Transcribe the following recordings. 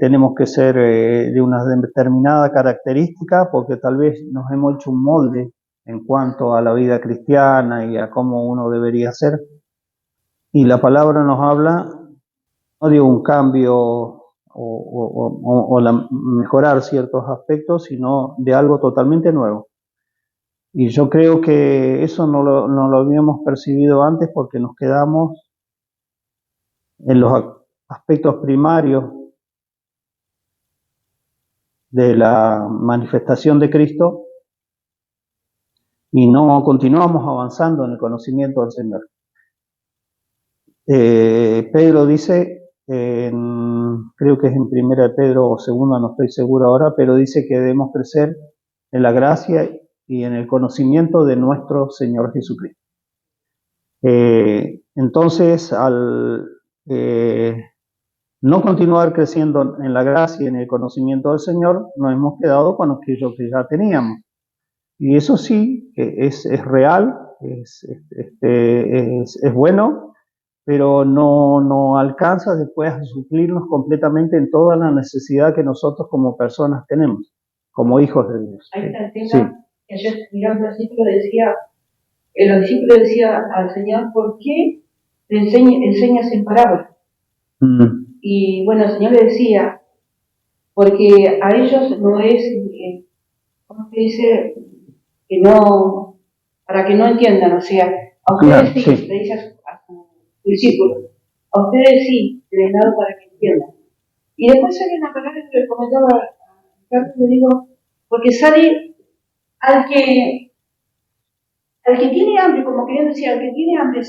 tenemos que ser de una determinada característica porque tal vez nos hemos hecho un molde en cuanto a la vida cristiana y a cómo uno debería ser. Y la palabra nos habla no de un cambio o mejorar ciertos aspectos, sino de algo totalmente nuevo. Y yo creo que eso no lo habíamos percibido antes porque nos quedamos en los aspectos primarios de la manifestación de Cristo y no continuamos avanzando en el conocimiento del Señor. Pedro dice, creo que es en primera de Pedro o segunda, no estoy seguro ahora, pero dice que debemos crecer en la gracia y en el conocimiento de nuestro Señor Jesucristo. Entonces, al no continuar creciendo en la gracia y en el conocimiento del Señor, nos hemos quedado con aquello que ya teníamos. Y eso sí, es real, es bueno, pero no alcanza después a suplirnos completamente en toda la necesidad que nosotros como personas tenemos, como hijos de Dios. Ahí está el tema, sí. Que ayer mirando el discípulo decía al Señor, ¿por qué le enseñas en parábolas? Y bueno, el Señor le decía, porque a ellos no es, ¿cómo se dice? Que no, para que no entiendan, o sea, a ustedes sí, le dice a su discípulo, a ustedes sí, les he dado para que entiendan. Y después sale una palabra que le comentaba a Carlos, le digo, porque sale al que tiene hambre, como quería decir, al que tiene hambre,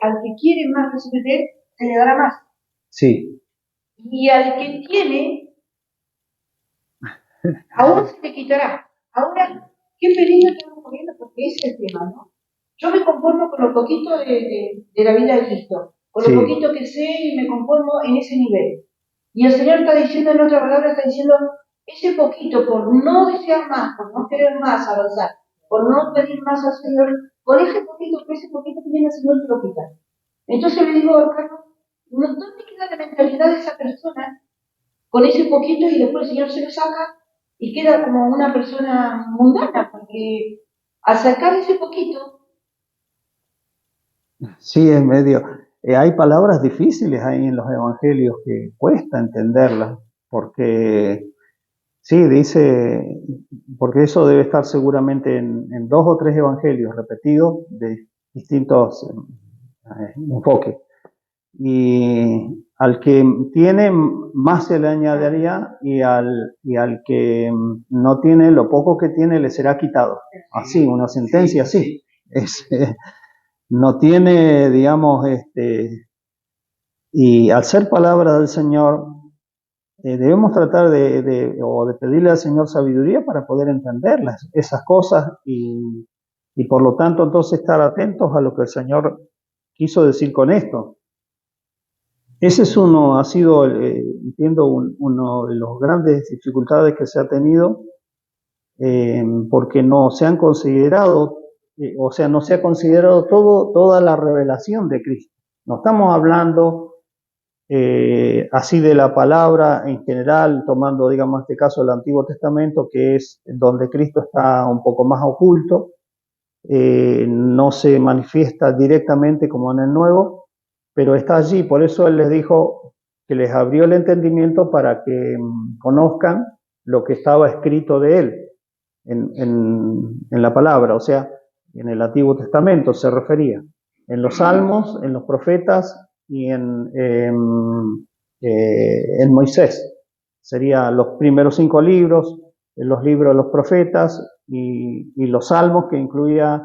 al que quiere más recibir de él, se le dará más. Sí. Y al que tiene, aún se le quitará. Ahora, qué peligro estamos corriendo, porque ese es el tema, ¿no? Yo me conformo con lo poquito de la vida de Cristo, con lo poquito que sé y me conformo en ese nivel. Y el Señor está diciendo, en otra palabra, está diciendo, ese poquito, por no desear más, por no querer más avanzar, por no pedir más al Señor, con ese poquito que tiene el Señor te lo quita. Entonces le digo a Carlos, ¿dónde queda la mentalidad de esa persona con ese poquito y después el Señor se lo saca y queda como una persona mundana? Porque al sacar ese poquito... Sí, es medio... hay palabras difíciles ahí en los evangelios que cuesta entenderlas, porque sí, dice, porque eso debe estar seguramente en 2 o 3 evangelios repetidos de distintos enfoques. Y al que tiene más se le añadiría y al que no tiene, lo poco que tiene le será quitado. Así, una sentencia así. No tiene, digamos, y al ser palabra del Señor, debemos tratar de pedirle al Señor sabiduría para poder entender esas cosas y por lo tanto entonces estar atentos a lo que el Señor quiso decir con esto. Ese ha sido, entiendo, uno de los grandes dificultades que se ha tenido, porque no se han considerado, no se ha considerado toda la revelación de Cristo. No estamos hablando así de la palabra en general, tomando, digamos, en este caso el Antiguo Testamento, que es donde Cristo está un poco más oculto, no se manifiesta directamente como en el Nuevo, pero está allí. Por eso Él les dijo que les abrió el entendimiento para que conozcan lo que estaba escrito de Él en la palabra, o sea, en el Antiguo Testamento se refería, en los Salmos, en los profetas y en Moisés. Serían los primeros 5 libros, los libros de los profetas y los Salmos, que incluía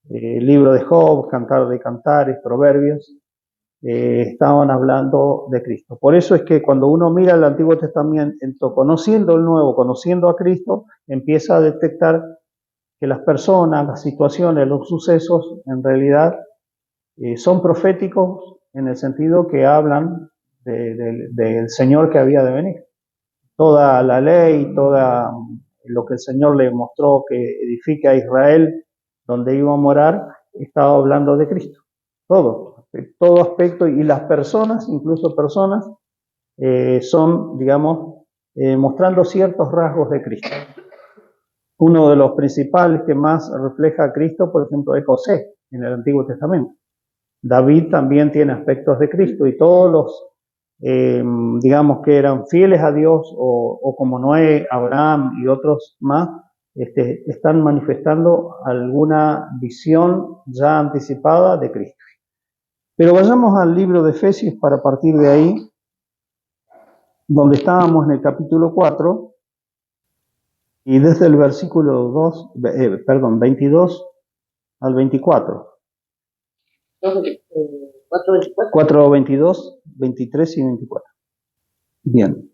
el libro de Job, Cantar de Cantares, Proverbios, estaban hablando de Cristo. Por eso es que cuando uno mira el Antiguo Testamento, conociendo el Nuevo, conociendo a Cristo, empieza a detectar que las personas, las situaciones, los sucesos, en realidad son proféticos en el sentido que hablan del Señor que había de venir. Toda la ley, todo lo que el Señor le mostró que edifique a Israel, donde iba a morar, estaba hablando de Cristo. Todo aspecto, y las personas, incluso personas son, digamos, mostrando ciertos rasgos de Cristo. Uno de los principales que más refleja a Cristo, por ejemplo, es José en el Antiguo Testamento. David también tiene aspectos de Cristo y todos los, digamos, que eran fieles a Dios o como Noé, Abraham y otros más, están manifestando alguna visión ya anticipada de Cristo. Pero vayamos al libro de Efesios para partir de ahí, donde estábamos en el capítulo 4, y desde el versículo 22 al 24. 4, 22, 23 y 24. Bien.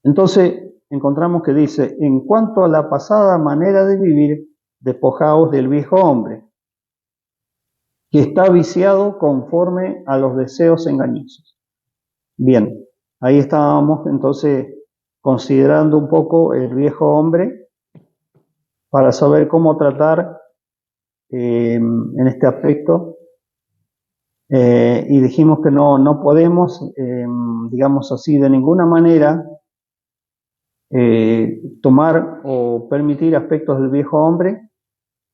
Entonces encontramos que dice: en cuanto a la pasada manera de vivir, despojaos del viejo hombre, que está viciado conforme a los deseos engañosos. Bien, ahí estábamos entonces considerando un poco el viejo hombre para saber cómo tratar en este aspecto. Y dijimos que no podemos, digamos así, de ninguna manera tomar o permitir aspectos del viejo hombre,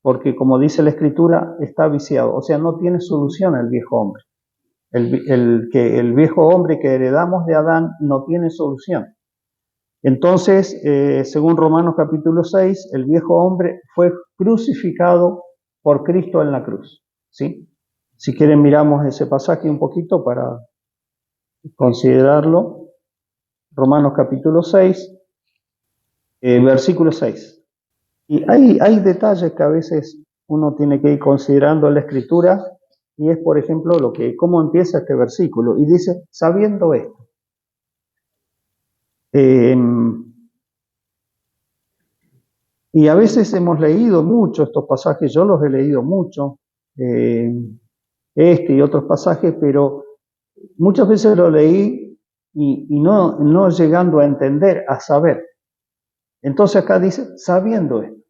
porque como dice la Escritura, está viciado, o sea, no tiene solución el viejo hombre. El viejo hombre que heredamos de Adán no tiene solución. Entonces, según Romanos capítulo 6, el viejo hombre fue crucificado por Cristo en la cruz, ¿sí? Si quieren miramos ese pasaje un poquito para considerarlo. Romanos capítulo 6, versículo 6. Y hay detalles que a veces uno tiene que ir considerando en la Escritura, y es, por ejemplo, cómo empieza este versículo. Y dice, sabiendo esto. Y a veces hemos leído mucho estos pasajes, yo los he leído mucho, y otros pasajes, pero muchas veces lo leí y no llegando a entender, a saber. Entonces acá dice, sabiendo esto.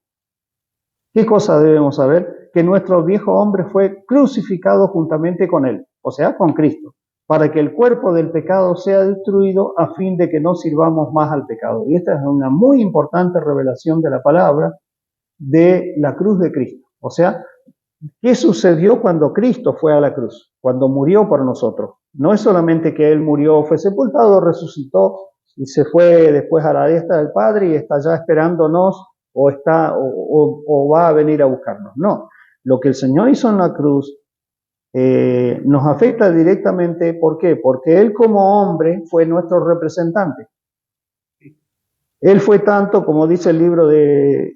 ¿Qué cosa debemos saber? Que nuestro viejo hombre fue crucificado juntamente con él, o sea, con Cristo, para que el cuerpo del pecado sea destruido a fin de que no sirvamos más al pecado. Y esta es una muy importante revelación de la palabra de la cruz de Cristo. O sea, ¿qué sucedió cuando Cristo fue a la cruz? Cuando murió por nosotros. No es solamente que Él murió, fue sepultado, resucitó y se fue después a la diestra del Padre y está ya esperándonos o va a venir a buscarnos. No, lo que el Señor hizo en la cruz nos afecta directamente. ¿Por qué? Porque Él como hombre fue nuestro representante. Él fue tanto, como dice el libro de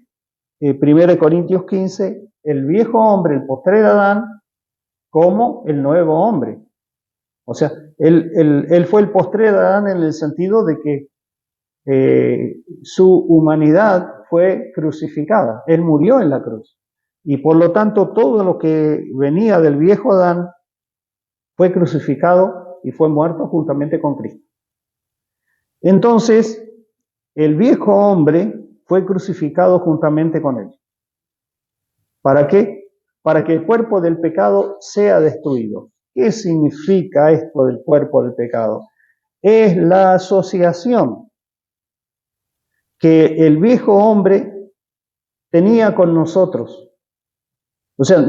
1 Corintios 15, el viejo hombre, el postrer Adán, como el nuevo hombre. O sea, él fue el postrer Adán en el sentido de que su humanidad fue crucificada. Él murió en la cruz. Y por lo tanto, todo lo que venía del viejo Adán fue crucificado y fue muerto juntamente con Cristo. Entonces, el viejo hombre fue crucificado juntamente con él. ¿Para qué? Para que el cuerpo del pecado sea destruido. ¿Qué significa esto del cuerpo del pecado? Es la asociación que el viejo hombre tenía con nosotros. O sea,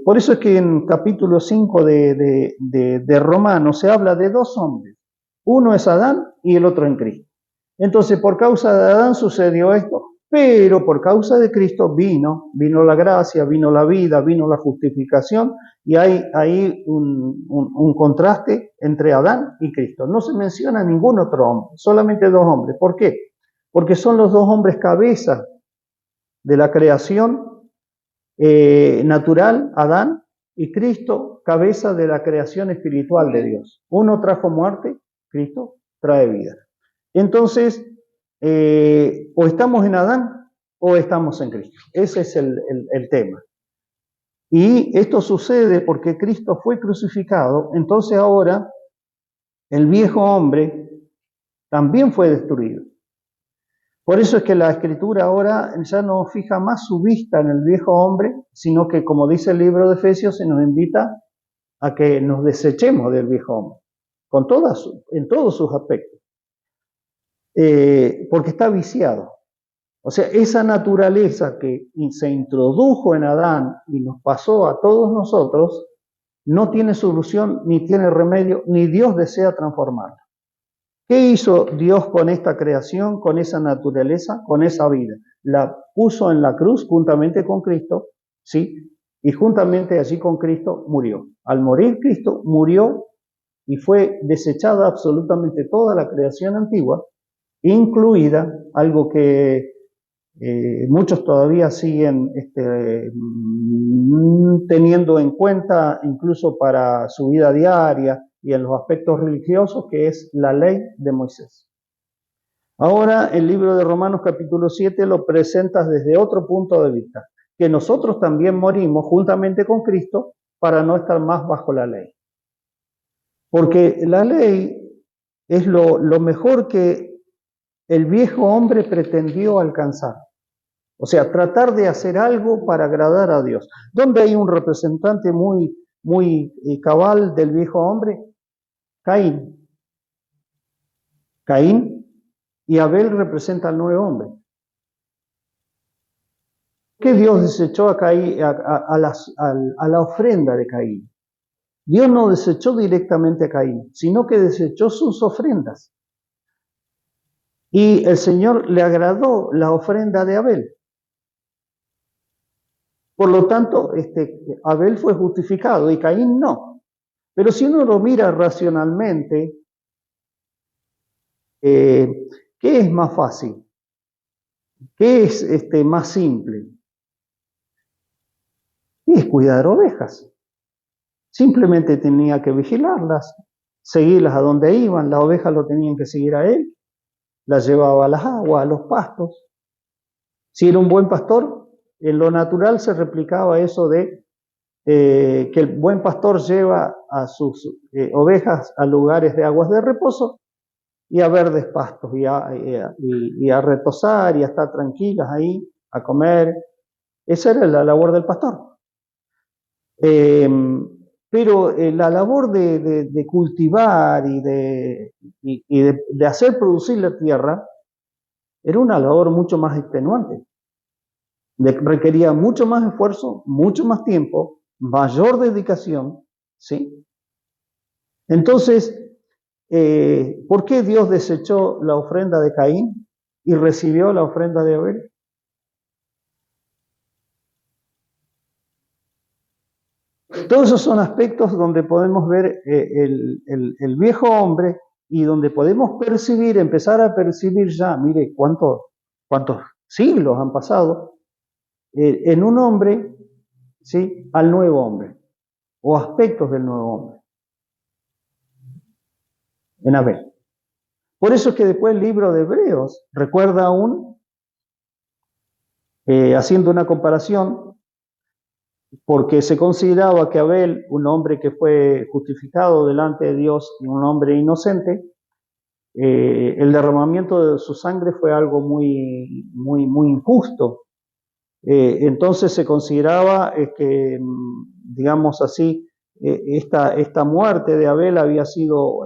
por eso es que en capítulo 5 de Romanos se habla de dos hombres. Uno es Adán y el otro en Cristo. Entonces, por causa de Adán sucedió esto, pero por causa de Cristo vino la gracia, vino la vida, vino la justificación, y hay ahí un contraste entre Adán y Cristo. No se menciona ningún otro hombre, solamente dos hombres. ¿Por qué? Porque son los dos hombres cabezas de la creación natural, Adán, y Cristo, cabeza de la creación espiritual de Dios. Uno trajo muerte, Cristo trae vida. Entonces, o estamos en Adán o estamos en Cristo. Ese es el tema. Y esto sucede porque Cristo fue crucificado, entonces ahora el viejo hombre también fue destruido. Por eso es que la Escritura ahora ya no fija más su vista en el viejo hombre, sino que, como dice el libro de Efesios, se nos invita a que nos desechemos del viejo hombre. en todos sus aspectos, porque está viciado. O sea, esa naturaleza que se introdujo en Adán y nos pasó a todos nosotros, no tiene solución, ni tiene remedio, ni Dios desea transformarla. ¿Qué hizo Dios con esta creación, con esa naturaleza, con esa vida? La puso en la cruz juntamente con Cristo, ¿sí? Y juntamente allí con Cristo murió. Al morir Cristo murió y fue desechada absolutamente toda la creación antigua, incluida algo que muchos todavía siguen teniendo en cuenta incluso para su vida diaria y en los aspectos religiosos, que es la ley de Moisés. Ahora el libro de Romanos capítulo 7 lo presentas desde otro punto de vista, que nosotros también morimos juntamente con Cristo para no estar más bajo la ley. Porque la ley es lo mejor que el viejo hombre pretendió alcanzar. O sea, tratar de hacer algo para agradar a Dios. ¿Dónde hay un representante muy cabal del viejo hombre? Caín. Caín y Abel representan al nuevo hombre. ¿Qué Dios desechó a Caín, a la ofrenda de Caín? Dios no desechó directamente a Caín, sino que desechó sus ofrendas. Y el Señor le agradó la ofrenda de Abel. Por lo tanto, Abel fue justificado y Caín no. Pero si uno lo mira racionalmente, ¿qué es más fácil? ¿Qué es más simple? Y es cuidar ovejas. Simplemente tenía que vigilarlas, seguirlas a donde iban, las ovejas lo tenían que seguir a él, las llevaba a las aguas, a los pastos. Si era un buen pastor, en lo natural se replicaba eso de que el buen pastor lleva a sus ovejas a lugares de aguas de reposo y a verdes pastos y a retosar y a estar tranquilas ahí, a comer. Esa era la labor del pastor. Pero la labor de cultivar y de hacer producir la tierra era una labor mucho más extenuante. Requería mucho más esfuerzo, mucho más tiempo, mayor dedicación, ¿sí? Entonces, ¿por qué Dios desechó la ofrenda de Caín y recibió la ofrenda de Abel? Todos esos son aspectos donde podemos ver el viejo hombre y donde podemos percibir, empezar a percibir ya, mire cuántos siglos han pasado, en un hombre, ¿sí?, al nuevo hombre, o aspectos del nuevo hombre, en Abel. Por eso es que después el libro de Hebreos recuerda aún, haciendo una comparación, porque se consideraba que Abel, un hombre que fue justificado delante de Dios y un hombre inocente, el derramamiento de su sangre fue algo muy injusto. Entonces se consideraba que, digamos así, esta muerte de Abel había sido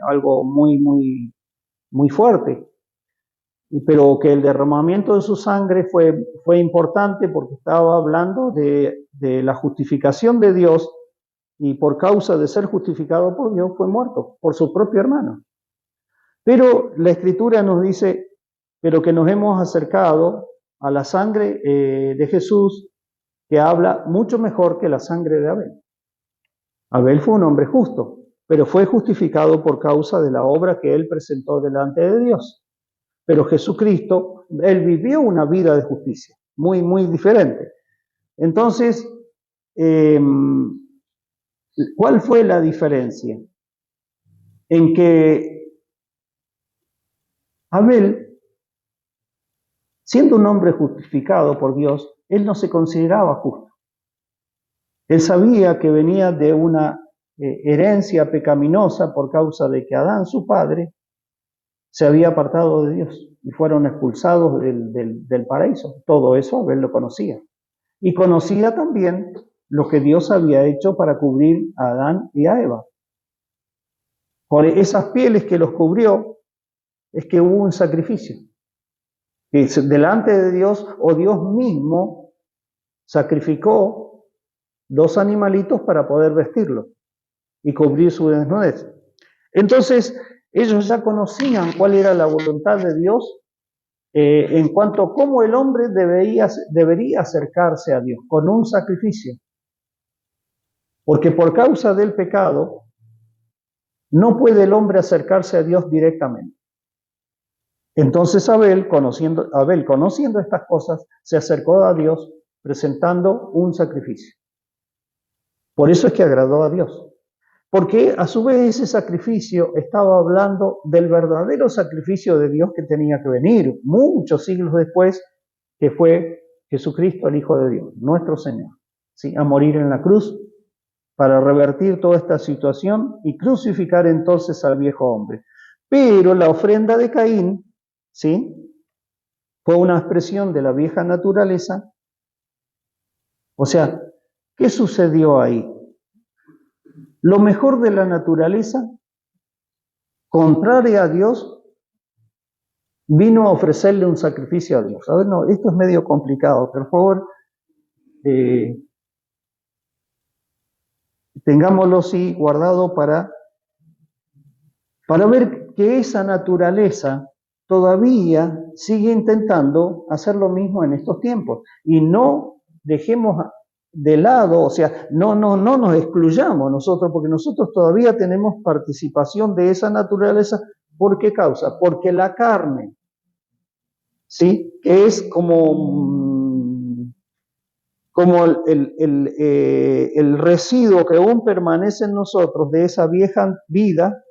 algo muy fuerte, pero que el derramamiento de su sangre fue importante porque estaba hablando de la justificación de Dios, y por causa de ser justificado por Dios fue muerto por su propio hermano. Pero la Escritura nos dice, pero que nos hemos acercado a la sangre de Jesús, que habla mucho mejor que la sangre de Abel. Abel fue un hombre justo, pero fue justificado por causa de la obra que él presentó delante de Dios. Pero Jesucristo, él vivió una vida de justicia, muy diferente. Entonces, ¿cuál fue la diferencia? En que Abel, siendo un hombre justificado por Dios, él no se consideraba justo. Él sabía que venía de una herencia pecaminosa por causa de que Adán, su padre, se había apartado de Dios y fueron expulsados del paraíso. Todo eso Abel lo conocía. Y conocía también lo que Dios había hecho para cubrir a Adán y a Eva. por esas pieles que los cubrió, es que hubo un sacrificio. Que delante de Dios, o Dios mismo, sacrificó 2 animalitos para poder vestirlo y cubrir su desnudez. Entonces, ellos ya conocían cuál era la voluntad de Dios en cuanto a cómo el hombre debería acercarse a Dios, con un sacrificio. Porque por causa del pecado, no puede el hombre acercarse a Dios directamente. Entonces Abel, conociendo estas cosas, se acercó a Dios presentando un sacrificio. Por eso es que agradó a Dios. Porque a su vez ese sacrificio estaba hablando del verdadero sacrificio de Dios que tenía que venir muchos siglos después, que fue Jesucristo, el Hijo de Dios, nuestro Señor, ¿sí? A morir en la cruz para revertir toda esta situación y crucificar entonces al viejo hombre. Pero la ofrenda de Caín, ¿sí?, fue una expresión de la vieja naturaleza. O sea, ¿qué sucedió ahí? Lo mejor de la naturaleza, contraria a Dios, vino a ofrecerle un sacrificio a Dios. A ver, no, esto es medio complicado, por favor, tengámoslo sí guardado para ver que esa naturaleza todavía sigue intentando hacer lo mismo en estos tiempos. Y no dejemos de lado, o sea, no nos excluyamos nosotros, porque nosotros todavía tenemos participación de esa naturaleza. ¿Por qué causa? Porque la carne, ¿sí?, que es como el residuo que aún permanece en nosotros de esa vieja vida,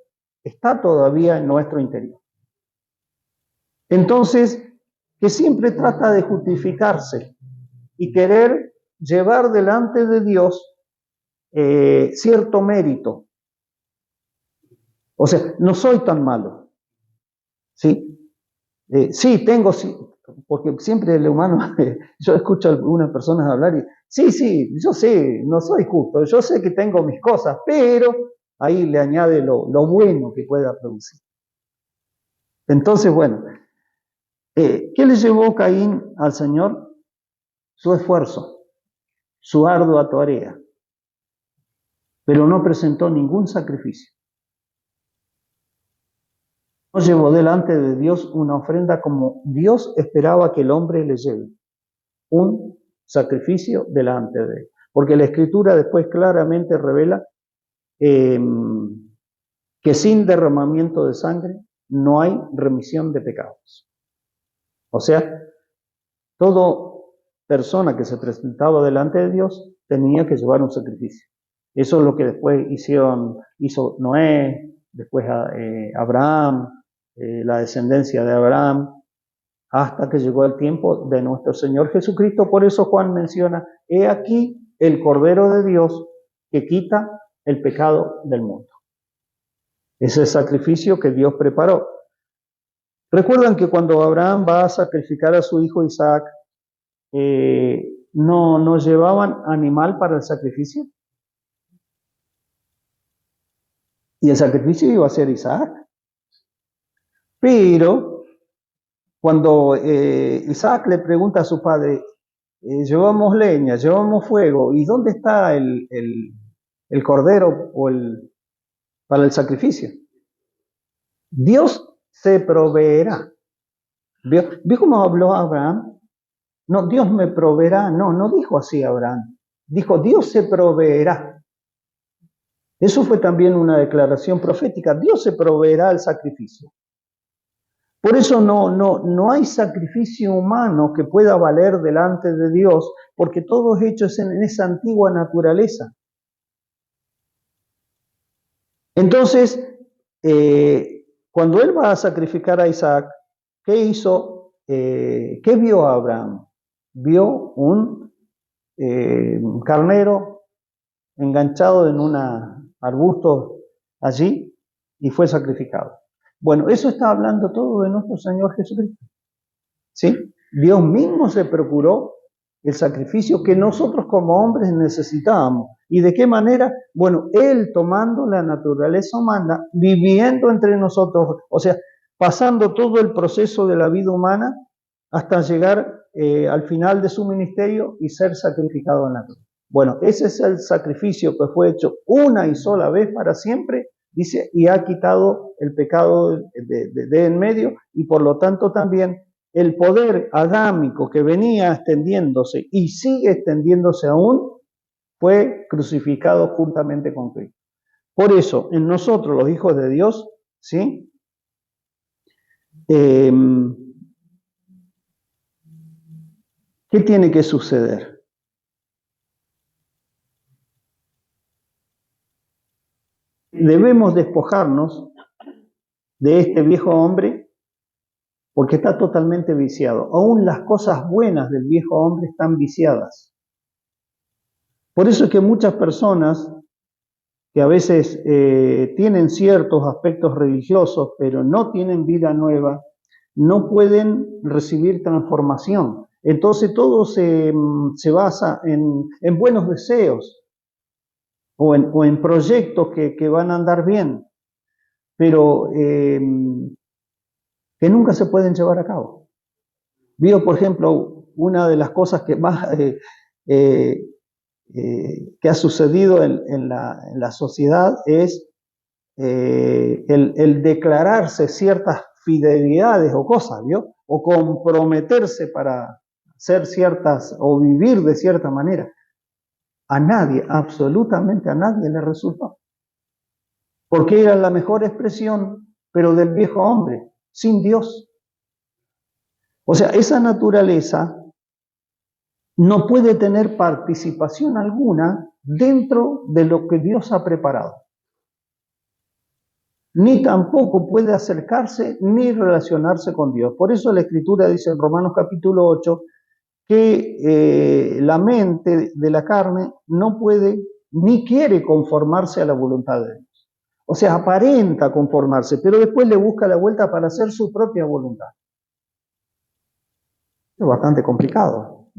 está todavía en nuestro interior. Entonces, que siempre trata de justificarse y querer llevar delante de Dios cierto mérito. O sea, no soy tan malo, ¿sí? Sí, porque siempre el humano, yo escucho a algunas personas hablar y, sí, yo sé, no soy justo, yo sé que tengo mis cosas, pero ahí le añade lo bueno que pueda producir. Entonces, bueno, ¿qué le llevó Caín al Señor? Su esfuerzo, su ardua tarea, pero no presentó ningún sacrificio. No llevó delante de Dios una ofrenda como Dios esperaba que el hombre le lleve, un sacrificio delante de él. Porque la Escritura después claramente revela que sin derramamiento de sangre no hay remisión de pecados. O sea, toda persona que se presentaba delante de Dios tenía que llevar un sacrificio. Eso es lo que después hizo Noé, después Abraham, la descendencia de Abraham, hasta que llegó el tiempo de nuestro Señor Jesucristo. Por eso Juan menciona, he aquí el Cordero de Dios que quita el pecado del mundo. Ese sacrificio que Dios preparó. ¿Recuerdan que cuando Abraham va a sacrificar a su hijo Isaac, no llevaban animal para el sacrificio? Y el sacrificio iba a ser Isaac. Pero cuando Isaac le pregunta a su padre, llevamos leña, llevamos fuego, ¿y dónde está el cordero para el sacrificio? Dios se proveerá. ¿Vio cómo habló Abraham? No, Dios me proveerá. No dijo así Abraham. Dijo, Dios se proveerá. Eso fue también una declaración profética. Dios se proveerá el sacrificio. Por eso no hay sacrificio humano que pueda valer delante de Dios, porque todo es hecho en esa antigua naturaleza. Entonces, cuando él va a sacrificar a Isaac, ¿qué hizo? ¿Qué vio Abraham? Vio un carnero enganchado en un arbusto allí y fue sacrificado. Bueno, eso está hablando todo de nuestro Señor Jesucristo. ¿Sí? Dios mismo se procuró el sacrificio que nosotros como hombres necesitábamos. ¿Y de qué manera? Bueno, Él tomando la naturaleza humana, viviendo entre nosotros, o sea, pasando todo el proceso de la vida humana hasta llegar al final de su ministerio y ser sacrificado en la cruz. Bueno, ese es el sacrificio que fue hecho una y sola vez para siempre, dice, y ha quitado el pecado de en medio, y por lo tanto también el poder adámico que venía extendiéndose y sigue extendiéndose aún, fue crucificado juntamente con Cristo. Por eso, en nosotros, los hijos de Dios, ¿sí? ¿Qué tiene que suceder? Debemos despojarnos de este viejo hombre porque está totalmente viciado. Aún las cosas buenas del viejo hombre están viciadas. Por eso es que muchas personas que a veces tienen ciertos aspectos religiosos, pero no tienen vida nueva, no pueden recibir transformación. Entonces todo se basa en buenos deseos o en proyectos que van a andar bien, pero que nunca se pueden llevar a cabo. Vio, por ejemplo, una de las cosas que más que ha sucedido en la sociedad es el declararse ciertas fidelidades o cosas, ¿vio? O comprometerse para hacer ciertas o vivir de cierta manera. A nadie, absolutamente a nadie le resultó. Porque era la mejor expresión, pero del viejo hombre, sin Dios. O sea, esa naturaleza no puede tener participación alguna dentro de lo que Dios ha preparado. Ni tampoco puede acercarse ni relacionarse con Dios. Por eso la Escritura dice en Romanos capítulo 8 que la mente de la carne no puede ni quiere conformarse a la voluntad de Dios. O sea, aparenta conformarse, pero después le busca la vuelta para hacer su propia voluntad. Es bastante complicado.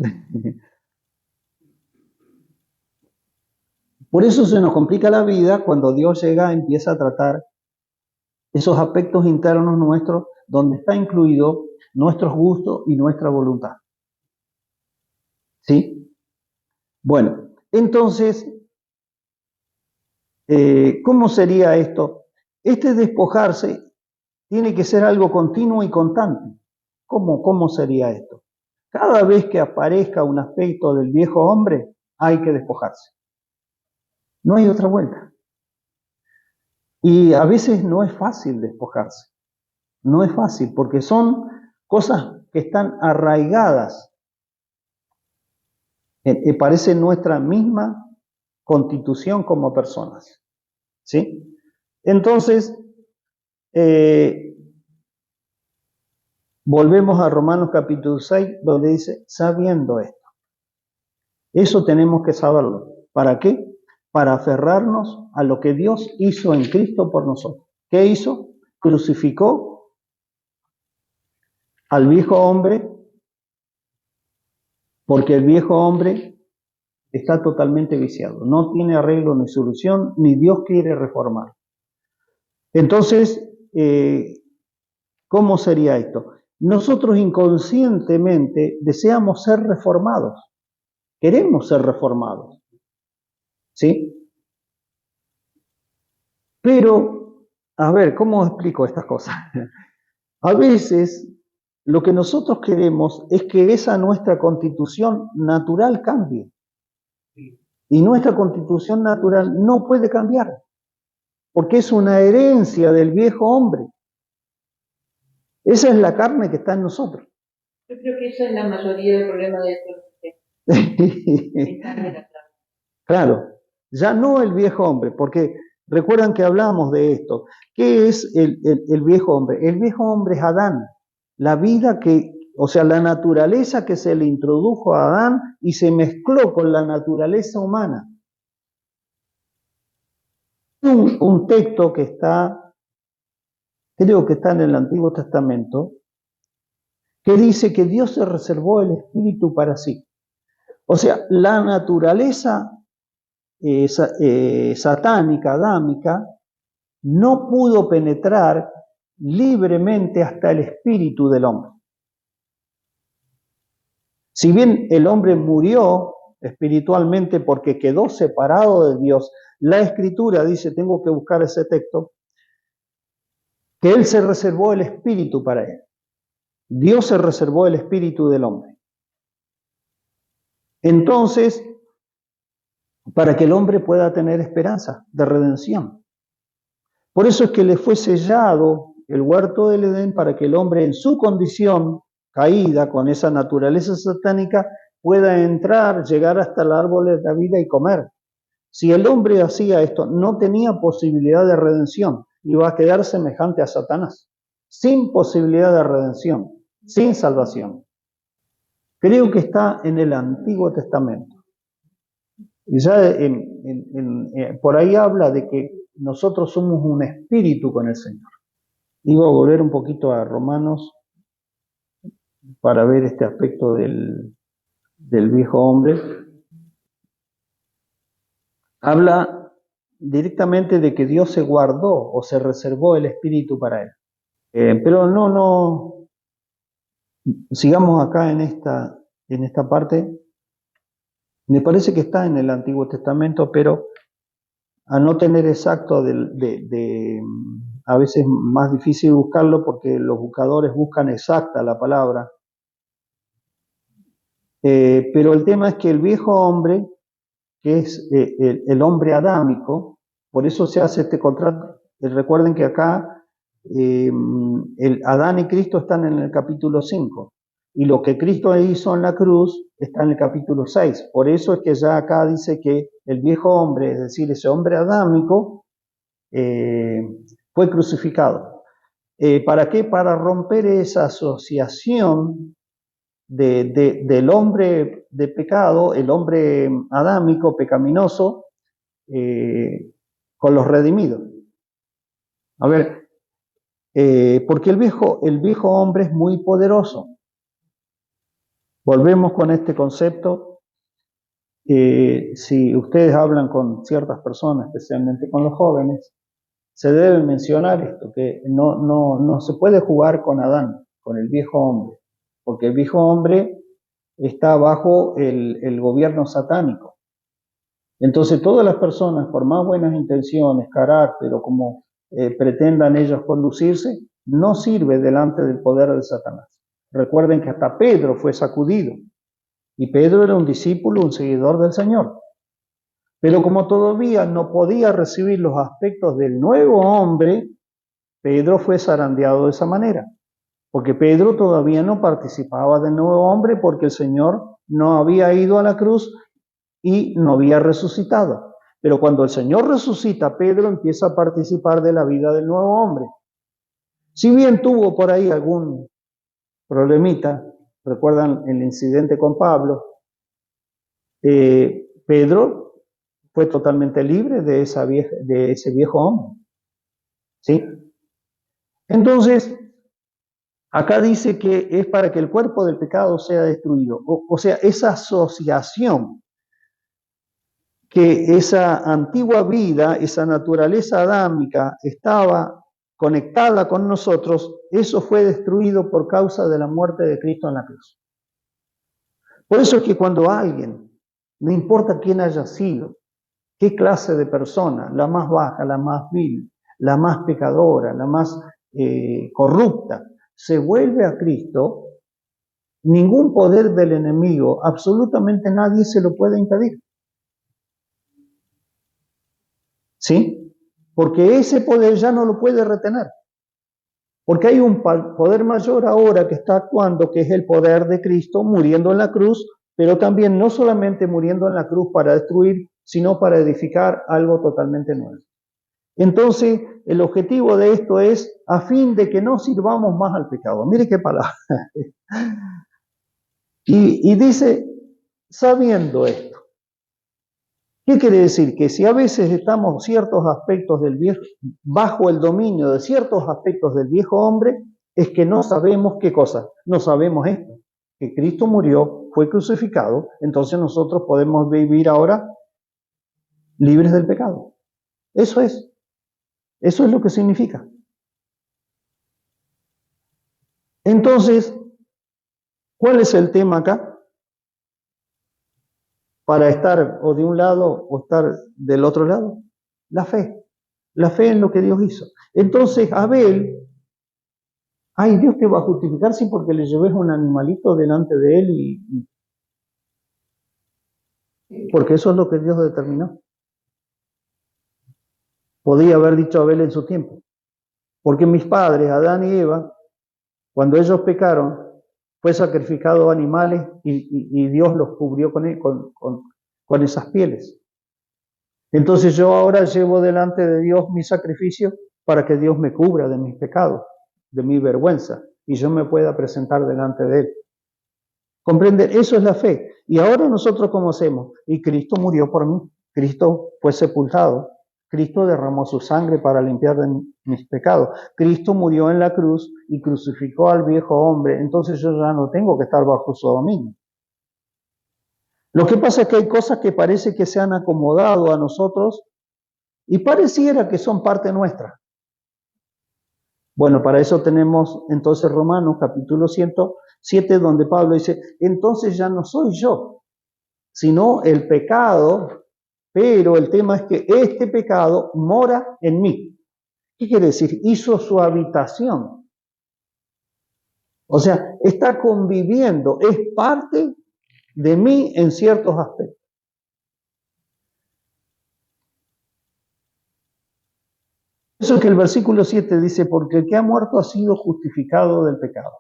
Por eso se nos complica la vida cuando Dios llega, empieza a tratar esos aspectos internos nuestros, donde está incluido nuestros gustos y nuestra voluntad. ¿Sí? Bueno, entonces, ¿cómo sería esto? Este despojarse tiene que ser algo continuo y constante. ¿Cómo sería esto? Cada vez que aparezca un aspecto del viejo hombre, hay que despojarse. No hay otra vuelta. Y a veces no es fácil despojarse. No es fácil porque son cosas que están arraigadas. Parece nuestra misma constitución como personas. ¿Sí? Entonces, volvemos a Romanos capítulo 6, donde dice, sabiendo esto. Eso tenemos que saberlo. ¿Para qué? Para aferrarnos a lo que Dios hizo en Cristo por nosotros. ¿Qué hizo? Crucificó al viejo hombre, porque el viejo hombre está totalmente viciado. No tiene arreglo ni solución, ni Dios quiere reformar. Entonces, ¿cómo sería esto? Nosotros inconscientemente deseamos ser reformados. Queremos ser reformados. ¿Sí? Pero, a ver, ¿cómo explico estas cosas? A veces lo que nosotros queremos es que esa nuestra constitución natural cambie. Y nuestra constitución natural no puede cambiar, porque es una herencia del viejo hombre. Esa es la carne que está en nosotros. Yo creo que esa es la mayoría del problema de esto. Claro, ya no el viejo hombre, porque recuerdan que hablamos de esto. ¿Qué es el viejo hombre? El viejo hombre es Adán, la vida o sea, la naturaleza que se le introdujo a Adán y se mezcló con la naturaleza humana. Un texto que está, creo que está en el Antiguo Testamento, que dice que Dios se reservó el espíritu para sí. O sea, la naturaleza satánica, adámica, no pudo penetrar libremente hasta el espíritu del hombre. Si bien el hombre murió espiritualmente porque quedó separado de Dios, la Escritura dice, tengo que buscar ese texto, que Él se reservó el espíritu para él. Dios se reservó el espíritu del hombre. Entonces, para que el hombre pueda tener esperanza de redención. Por eso es que le fue sellado el huerto del Edén para que el hombre en su condición caída, con esa naturaleza satánica, pueda entrar, llegar hasta el árbol de la vida y comer. Si el hombre hacía esto, no tenía posibilidad de redención, iba a quedar semejante a Satanás, sin posibilidad de redención, sin salvación. Creo que está en el Antiguo Testamento. Y ya por ahí habla de que nosotros somos un espíritu con el Señor. Iba a volver un poquito a Romanos para ver este aspecto del viejo hombre. Habla directamente de que Dios se guardó o se reservó el espíritu para él. Pero no, sigamos acá en esta parte. Me parece que está en el Antiguo Testamento, pero a no tener exacto a veces más difícil buscarlo porque los buscadores buscan exacta la palabra. Pero el tema es que el viejo hombre, que es el hombre adámico, por eso se hace este contrato. Recuerden que acá el Adán y Cristo están en el capítulo 5 y lo que Cristo hizo en la cruz está en el capítulo 6. Por eso es que ya acá dice que el viejo hombre, es decir, ese hombre adámico, fue crucificado. ¿Para qué? Para romper esa asociación del hombre de pecado, el hombre adámico, pecaminoso, con los redimidos. A ver, porque el viejo hombre es muy poderoso. Volvemos con este concepto. Si ustedes hablan con ciertas personas, especialmente con los jóvenes, se debe mencionar esto, que no se puede jugar con Adán, con el viejo hombre, porque el viejo hombre está bajo el gobierno satánico. Entonces todas las personas, por más buenas intenciones, carácter o como pretendan ellos conducirse, no sirve delante del poder de Satanás. Recuerden que hasta Pedro fue sacudido, y Pedro era un discípulo, un seguidor del Señor. Pero como todavía no podía recibir los aspectos del nuevo hombre, Pedro fue zarandeado de esa manera. Porque Pedro todavía no participaba del nuevo hombre porque el Señor no había ido a la cruz y no había resucitado. Pero cuando el Señor resucita, Pedro empieza a participar de la vida del nuevo hombre. Si bien tuvo por ahí algún problemita, recuerdan el incidente con Pablo, Pedro fue totalmente libre de ese viejo hombre. ¿Sí? Entonces, acá dice que es para que el cuerpo del pecado sea destruido. O sea, esa asociación, que esa antigua vida, esa naturaleza adámica estaba conectada con nosotros, eso fue destruido por causa de la muerte de Cristo en la cruz. Por eso es que cuando alguien, no importa quién haya sido, qué clase de persona, la más baja, la más vil, la más pecadora, la más corrupta, se vuelve a Cristo, ningún poder del enemigo, absolutamente nadie se lo puede impedir. ¿Sí? Porque ese poder ya no lo puede retener. Porque hay un poder mayor ahora que está actuando, que es el poder de Cristo muriendo en la cruz, pero también no solamente muriendo en la cruz para destruir, sino para edificar algo totalmente nuevo. Entonces, el objetivo de esto es a fin de que no sirvamos más al pecado. Mire qué palabra. Y dice, sabiendo esto. ¿Qué quiere decir? Que si a veces estamos ciertos aspectos del viejo, bajo el dominio de ciertos aspectos del viejo hombre, es que no sabemos qué cosa. No sabemos esto, que Cristo murió fue crucificado, entonces nosotros podemos vivir ahora libres del pecado. Eso es lo que significa. Entonces, ¿cuál es el tema acá? Para estar o de un lado o estar del otro lado. La fe en lo que Dios hizo. Entonces, Abel, Dios te va a justificar sí porque le lleves un animalito delante de él porque eso es lo que Dios determinó. Podía haber dicho Abel en su tiempo. Porque mis padres, Adán y Eva, cuando ellos pecaron, fue sacrificado animales y Dios los cubrió con esas pieles. Entonces yo ahora llevo delante de Dios mi sacrificio para que Dios me cubra de mis pecados, de mi vergüenza, y yo me pueda presentar delante de Él. ¿Comprenden? Eso es la fe. Y ahora nosotros, ¿cómo hacemos? Y Cristo murió por mí. Cristo fue sepultado. Cristo derramó su sangre para limpiar de mis pecados. Cristo murió en la cruz y crucificó al viejo hombre. Entonces yo ya no tengo que estar bajo su dominio. Lo que pasa es que hay cosas que parece que se han acomodado a nosotros y pareciera que son parte nuestra. Bueno, para eso tenemos entonces Romanos capítulo 107, donde Pablo dice, entonces ya no soy yo, sino el pecado, pero el tema es que este pecado mora en mí. ¿Qué quiere decir? Hizo su habitación. O sea, está conviviendo, es parte de mí en ciertos aspectos. Eso es que el versículo 7 dice, porque el que ha muerto ha sido justificado del pecado.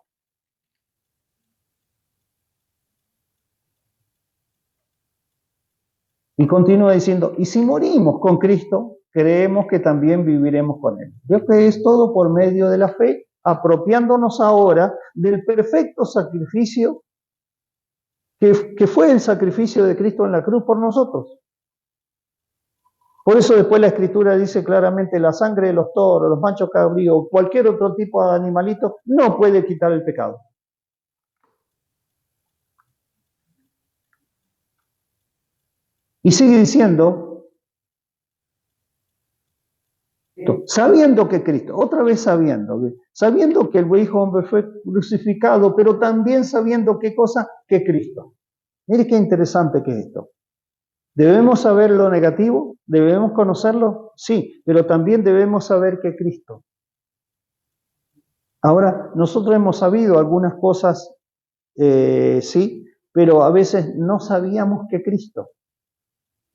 Y continúa diciendo, y si morimos con Cristo, creemos que también viviremos con Él. Dios que es todo por medio de la fe, apropiándonos ahora del perfecto sacrificio que fue el sacrificio de Cristo en la cruz por nosotros. Por eso después la Escritura dice claramente, la sangre de los toros, los machos cabríos, cualquier otro tipo de animalito, no puede quitar el pecado. Y sigue diciendo, sabiendo que Cristo, otra vez sabiendo que el Hijo Hombre fue crucificado, pero también sabiendo qué cosa, que Cristo. Mire qué interesante que es esto. ¿Debemos saber lo negativo? ¿Debemos conocerlo? Sí, pero también debemos saber que Cristo. Ahora, nosotros hemos sabido algunas cosas, sí, pero a veces no sabíamos que Cristo.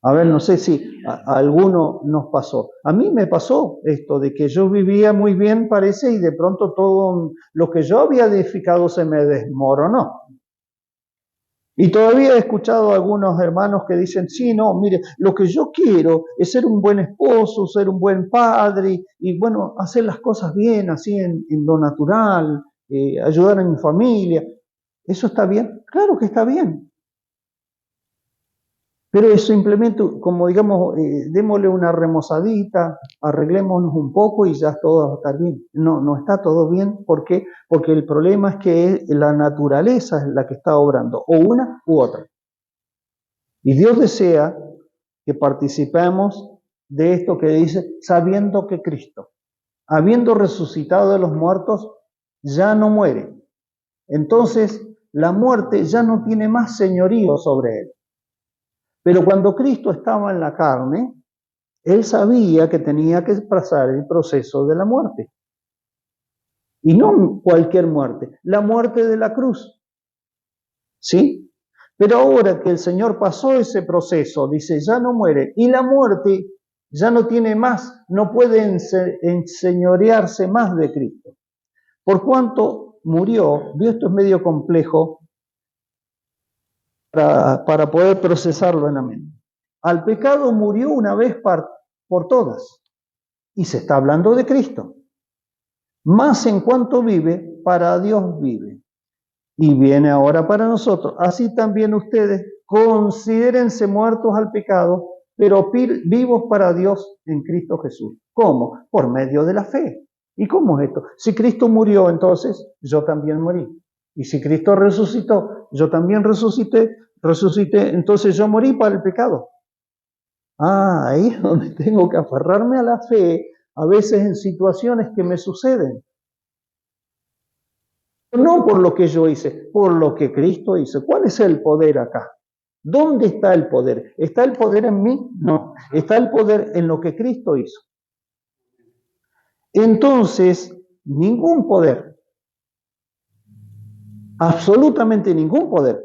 A ver, no sé si a alguno nos pasó. A mí me pasó esto de que yo vivía muy bien, parece, y de pronto todo lo que yo había edificado se me desmoronó. Y todavía he escuchado a algunos hermanos que dicen, sí, no, mire, lo que yo quiero es ser un buen esposo, ser un buen padre, y bueno, hacer las cosas bien, así en lo natural, ayudar a mi familia. ¿Eso está bien? Claro que está bien. Pero es simplemente, como digamos, démosle una remozadita, arreglémonos un poco y ya todo va a estar bien. No está todo bien. ¿Por qué? Porque el problema es que la naturaleza es la que está obrando, o una u otra. Y Dios desea que participemos de esto que dice, sabiendo que Cristo, habiendo resucitado de los muertos, ya no muere. Entonces, la muerte ya no tiene más señorío sobre él. Pero cuando Cristo estaba en la carne, Él sabía que tenía que pasar el proceso de la muerte. Y no cualquier muerte, la muerte de la cruz. ¿Sí? Pero ahora que el Señor pasó ese proceso, dice, ya no muere. Y la muerte ya no tiene más, no puede enseñorearse más de Cristo. Por cuanto murió, esto es medio complejo, para poder procesarlo en la mente. Al pecado murió una vez por todas. Y se está hablando de Cristo. Más en cuanto vive, para Dios vive. Y viene ahora para nosotros. Así también ustedes considérense muertos al pecado, pero vivos para Dios en Cristo Jesús. ¿Cómo? Por medio de la fe. ¿Y cómo es esto? Si Cristo murió, entonces yo también morí. Y si Cristo resucitó, yo también resucité, entonces yo morí para el pecado. Ahí es donde tengo que aferrarme a la fe, a veces en situaciones que me suceden. No por lo que yo hice, por lo que Cristo hizo. ¿Cuál es el poder acá? ¿Dónde está el poder? ¿Está el poder en mí? No. Está el poder en lo que Cristo hizo. Entonces, ningún poder, absolutamente ningún poder,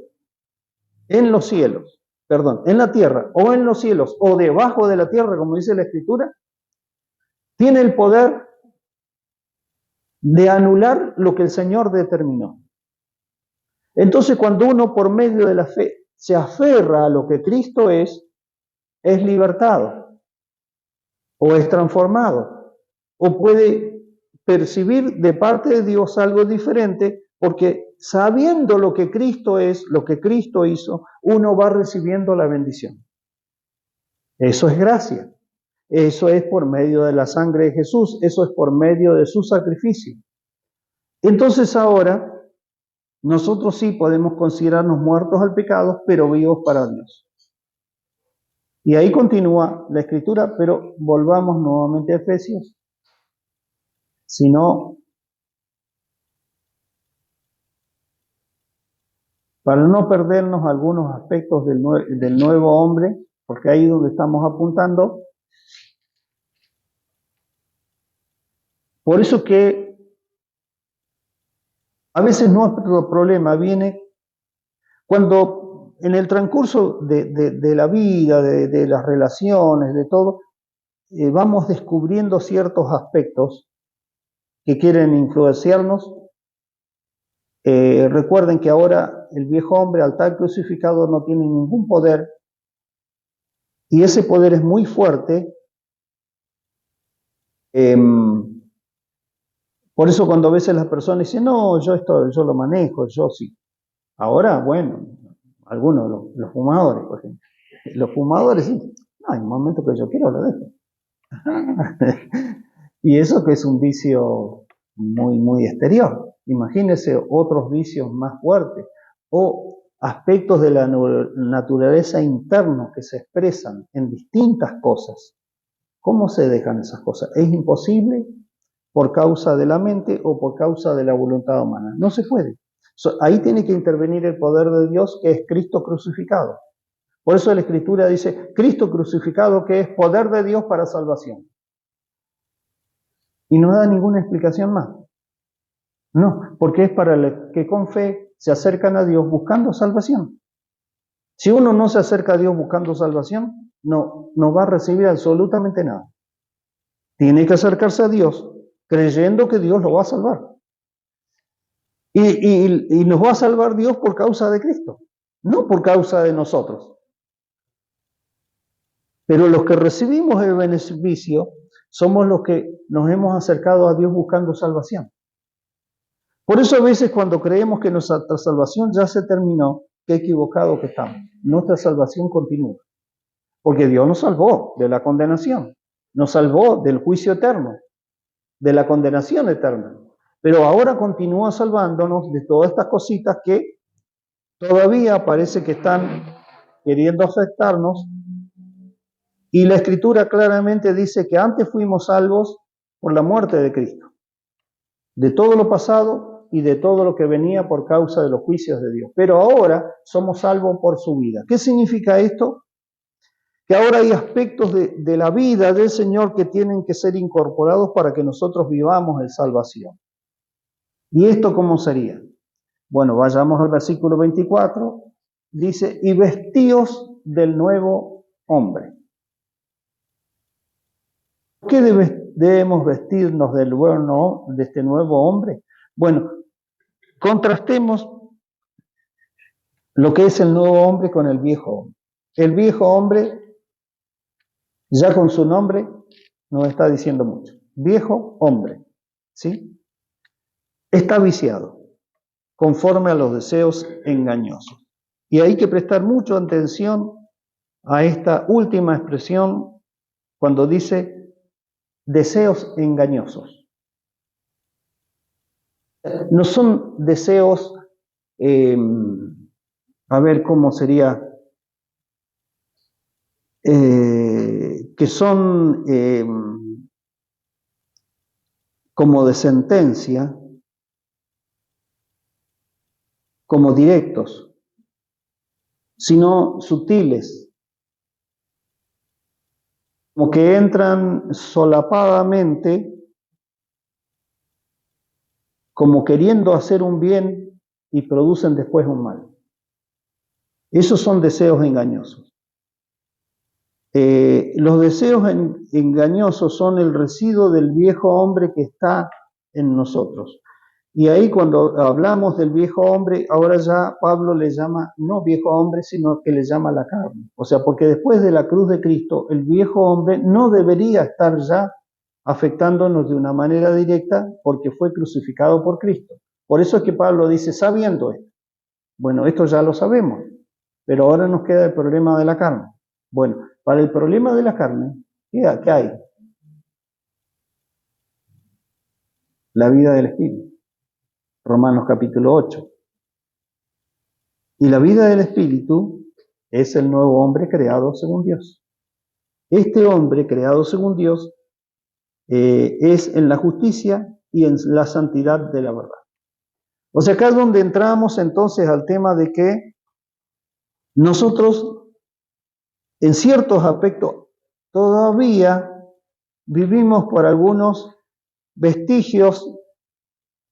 en los cielos, en la tierra, o en los cielos, o debajo de la tierra, como dice la Escritura, tiene el poder de anular lo que el Señor determinó. Entonces, cuando uno por medio de la fe se aferra a lo que Cristo es libertado, o es transformado, o puede percibir de parte de Dios algo diferente, porque sabiendo lo que Cristo es, lo que Cristo hizo, uno va recibiendo la bendición. Eso es gracia. Eso es por medio de la sangre de Jesús. Eso es por medio de su sacrificio. Entonces ahora, nosotros sí podemos considerarnos muertos al pecado, pero vivos para Dios. Y ahí continúa la Escritura, pero volvamos nuevamente a Efesios. Si no, para no perdernos algunos aspectos del nuevo hombre, porque ahí es donde estamos apuntando. Por eso que a veces nuestro problema viene cuando en el transcurso de la vida, de las relaciones, de todo, vamos descubriendo ciertos aspectos que quieren influenciarnos. Recuerden que ahora el viejo hombre al estar crucificado no tiene ningún poder, y ese poder es muy fuerte. Por eso cuando a veces las personas dicen, no, yo lo manejo, yo sí. Ahora, bueno, algunos, los fumadores, por ejemplo. Los fumadores, sí, no, hay un momento que yo quiero, lo dejo. Y eso que es un vicio muy, muy exterior. Imagínense otros vicios más fuertes o aspectos de la naturaleza interna que se expresan en distintas cosas. ¿Cómo se dejan esas cosas? Es imposible por causa de la mente o por causa de la voluntad humana. No se puede. Ahí tiene que intervenir el poder de Dios, que es Cristo crucificado. Por eso la Escritura dice, Cristo crucificado, que es poder de Dios para salvación. Y no da ninguna explicación más. No, porque es para los que con fe se acercan a Dios buscando salvación. Si uno no se acerca a Dios buscando salvación, no va a recibir absolutamente nada. Tiene que acercarse a Dios creyendo que Dios lo va a salvar. Y nos va a salvar Dios por causa de Cristo, no por causa de nosotros. Pero los que recibimos el beneficio somos los que nos hemos acercado a Dios buscando salvación. Por eso a veces cuando creemos que nuestra salvación ya se terminó, qué equivocado que estamos. Nuestra salvación continúa. Porque Dios nos salvó de la condenación, nos salvó del juicio eterno, de la condenación eterna. Pero ahora continúa salvándonos de todas estas cositas que todavía parece que están queriendo afectarnos. Y la Escritura claramente dice que antes fuimos salvos por la muerte de Cristo, de todo lo pasado y de todo lo que venía por causa de los juicios de Dios. Pero ahora somos salvos por su vida. ¿Qué significa esto? Que ahora hay aspectos de la vida del Señor que tienen que ser incorporados para que nosotros vivamos en salvación. ¿Y esto cómo sería? Bueno, vayamos al versículo 24. Dice, y vestíos del nuevo hombre. ¿Por qué debemos vestirnos de este nuevo hombre? Bueno, contrastemos lo que es el nuevo hombre con el viejo hombre. El viejo hombre, ya con su nombre, nos está diciendo mucho. Viejo hombre, ¿sí? Está viciado, conforme a los deseos engañosos. Y hay que prestar mucha atención a esta última expresión cuando dice deseos engañosos. No son deseos a ver cómo sería, que son como de sentencia, como directos, sino sutiles, como que entran solapadamente, como queriendo hacer un bien y producen después un mal. Esos son deseos engañosos. Los deseos engañosos son el residuo del viejo hombre que está en nosotros. Y ahí cuando hablamos del viejo hombre, ahora ya Pablo le llama no viejo hombre, sino que le llama la carne. O sea, porque después de la cruz de Cristo, el viejo hombre no debería estar ya afectándonos de una manera directa porque fue crucificado por Cristo. Por eso es que Pablo dice, sabiendo esto. Bueno, esto ya lo sabemos, pero ahora nos queda el problema de la carne. Bueno, para el problema de la carne, ¿qué hay? La vida del Espíritu. Romanos capítulo 8. Y la vida del Espíritu es el nuevo hombre creado según Dios. Este hombre creado según Dios es en la justicia y en la santidad de la verdad. O sea, acá es donde entramos entonces al tema de que nosotros, en ciertos aspectos, todavía vivimos por algunos vestigios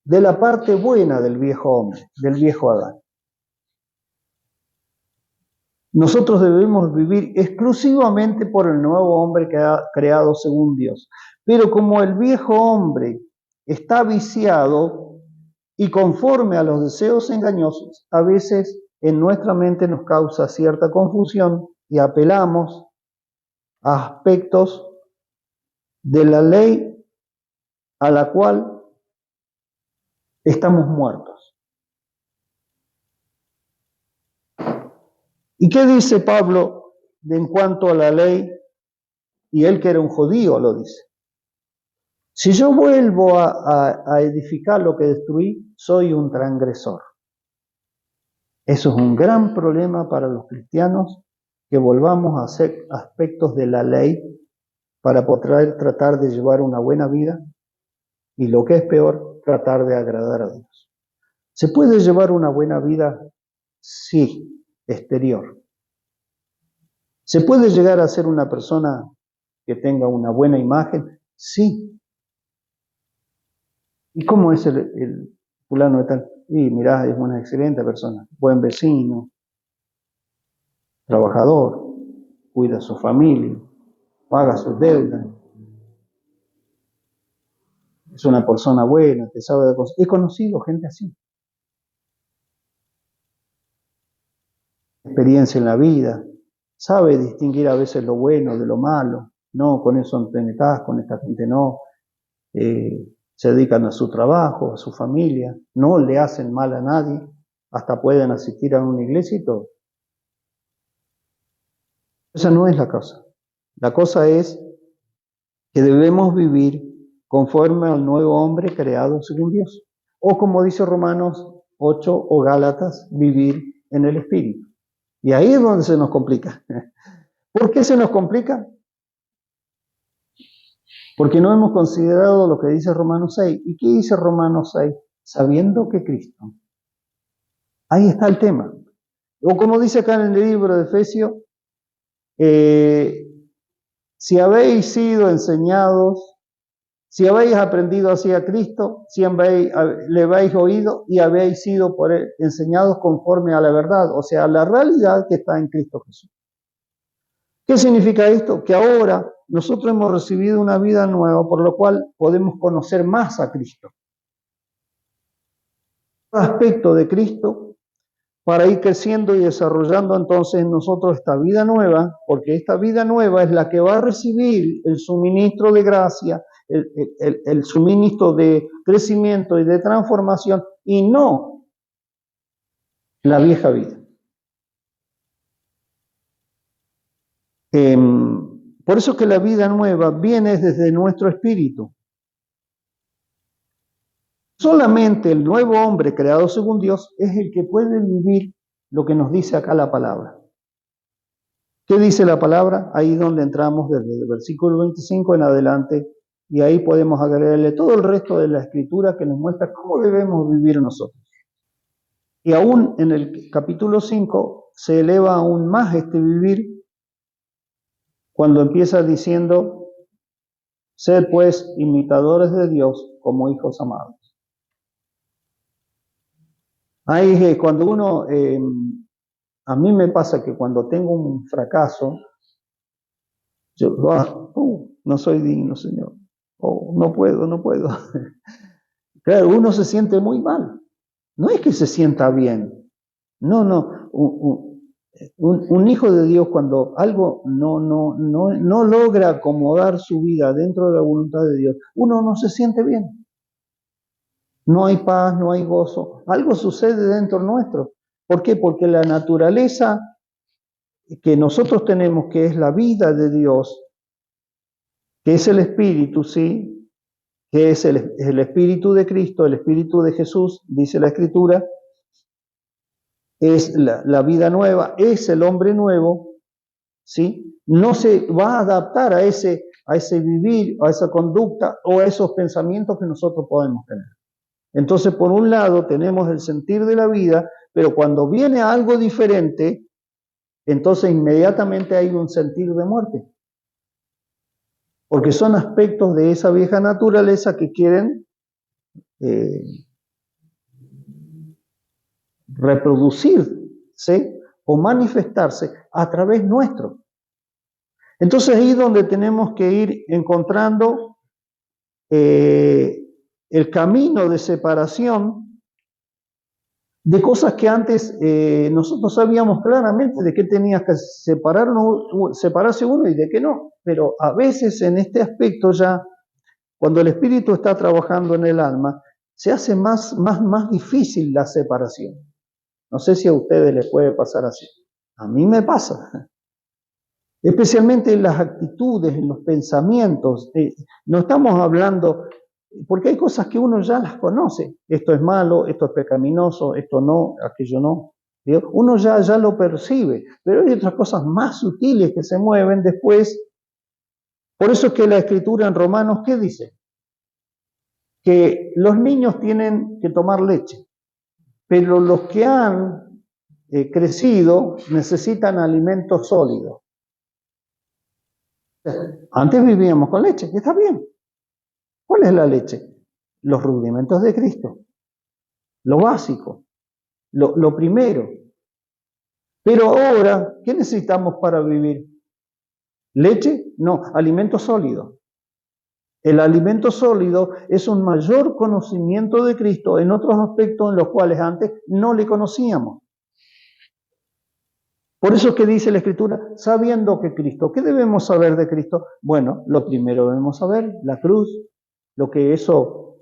de la parte buena del viejo hombre, del viejo Adán. Nosotros debemos vivir exclusivamente por el nuevo hombre que ha creado según Dios. Pero como el viejo hombre está viciado y conforme a los deseos engañosos, a veces en nuestra mente nos causa cierta confusión y apelamos a aspectos de la ley a la cual estamos muertos. ¿Y qué dice Pablo en cuanto a la ley? Y él que era un judío lo dice. Si yo vuelvo a edificar lo que destruí, soy un transgresor. Eso es un gran problema para los cristianos, que volvamos a hacer aspectos de la ley para poder tratar de llevar una buena vida y, lo que es peor, tratar de agradar a Dios. ¿Se puede llevar una buena vida? Sí, exterior. ¿Se puede llegar a ser una persona que tenga una buena imagen? Sí. ¿Y cómo es el fulano de tal? Y mirá, es una excelente persona, buen vecino, trabajador, cuida a su familia, paga sus deudas, es una persona buena, que sabe de cosas. He conocido gente así. Experiencia en la vida, sabe distinguir a veces lo bueno de lo malo. No, con eso no te metas, con esta gente no. Se dedican a su trabajo, a su familia, no le hacen mal a nadie, hasta pueden asistir a una iglesia y todo. Esa no es la cosa. La cosa es que debemos vivir conforme al nuevo hombre creado según Dios. O como dice Romanos 8 o Gálatas, vivir en el Espíritu. Y ahí es donde se nos complica. ¿Por qué se nos complica? Porque no hemos considerado lo que dice Romanos 6. ¿Y qué dice Romanos 6? Sabiendo que Cristo. Ahí está el tema. O como dice acá en el libro de Efesios, si habéis sido enseñados, si habéis aprendido así a Cristo, si le habéis oído y habéis sido por él enseñados conforme a la verdad, o sea, a la realidad que está en Cristo Jesús. ¿Qué significa esto? Que ahora nosotros hemos recibido una vida nueva, por lo cual podemos conocer más a Cristo. Aspecto de Cristo para ir creciendo y desarrollando entonces en nosotros esta vida nueva, porque esta vida nueva es la que va a recibir el suministro de gracia, el suministro de crecimiento y de transformación, y no la vieja vida. Por eso que la vida nueva viene desde nuestro espíritu. Solamente el nuevo hombre creado según Dios es el que puede vivir lo que nos dice acá la palabra. ¿Qué dice la palabra? Ahí donde entramos desde el versículo 25 en adelante, y ahí podemos agregarle todo el resto de la escritura que nos muestra cómo debemos vivir nosotros. Y aún en el capítulo 5 se eleva aún más este vivir cuando empieza diciendo: sed pues imitadores de Dios como hijos amados. Ahí cuando uno, a mí me pasa que cuando tengo un fracaso, yo no soy digno, Señor, no puedo. Claro, uno se siente muy mal. No es que se sienta bien. No. Un hijo de Dios, cuando algo no logra acomodar su vida dentro de la voluntad de Dios, uno no se siente bien. No hay paz, no hay gozo. Algo sucede dentro nuestro. ¿Por qué? Porque la naturaleza que nosotros tenemos, que es la vida de Dios, que es el Espíritu, ¿sí? Que es el Espíritu de Cristo, el Espíritu de Jesús, dice la Escritura, es la vida nueva, es el hombre nuevo, ¿sí? No se va a adaptar a ese vivir, a esa conducta o a esos pensamientos que nosotros podemos tener. Entonces, por un lado, tenemos el sentir de la vida, pero cuando viene algo diferente, entonces inmediatamente hay un sentir de muerte. Porque son aspectos de esa vieja naturaleza que quieren reproducirse o manifestarse a través nuestro. Entonces ahí es donde tenemos que ir encontrando el camino de separación de cosas que antes nosotros sabíamos claramente de qué tenías que separarse uno y de qué no. Pero a veces en este aspecto ya, cuando el Espíritu está trabajando en el alma, se hace más difícil la separación. No sé si a ustedes les puede pasar así. A mí me pasa. Especialmente en las actitudes, en los pensamientos. No estamos hablando, porque hay cosas que uno ya las conoce. Esto es malo, esto es pecaminoso, esto no, aquello no. Uno ya lo percibe, pero hay otras cosas más sutiles que se mueven después. Por eso es que la Escritura en Romanos, ¿qué dice? Que los niños tienen que tomar leche, pero los que han crecido necesitan alimentos sólidos. Antes vivíamos con leche, y está bien. ¿Cuál es la leche? Los rudimentos de Cristo, lo básico, lo primero. Pero ahora, ¿qué necesitamos para vivir? ¿Leche? No, alimento sólido. El alimento sólido es un mayor conocimiento de Cristo en otros aspectos en los cuales antes no le conocíamos. Por eso es que dice la Escritura, sabiendo que Cristo, ¿qué debemos saber de Cristo? Bueno, lo primero debemos saber, la cruz, lo que eso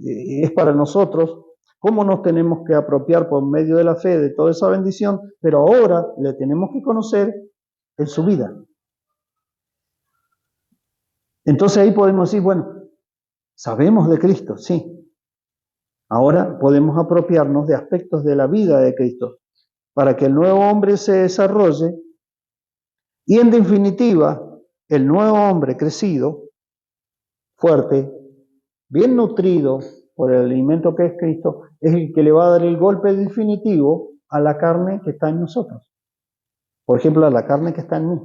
es para nosotros, cómo nos tenemos que apropiar por medio de la fe de toda esa bendición, pero ahora le tenemos que conocer en su vida. Entonces ahí podemos decir, bueno, sabemos de Cristo, sí. Ahora podemos apropiarnos de aspectos de la vida de Cristo para que el nuevo hombre se desarrolle y en definitiva el nuevo hombre crecido, fuerte, bien nutrido por el alimento que es Cristo, es el que le va a dar el golpe definitivo a la carne que está en nosotros. Por ejemplo, a la carne que está en mí.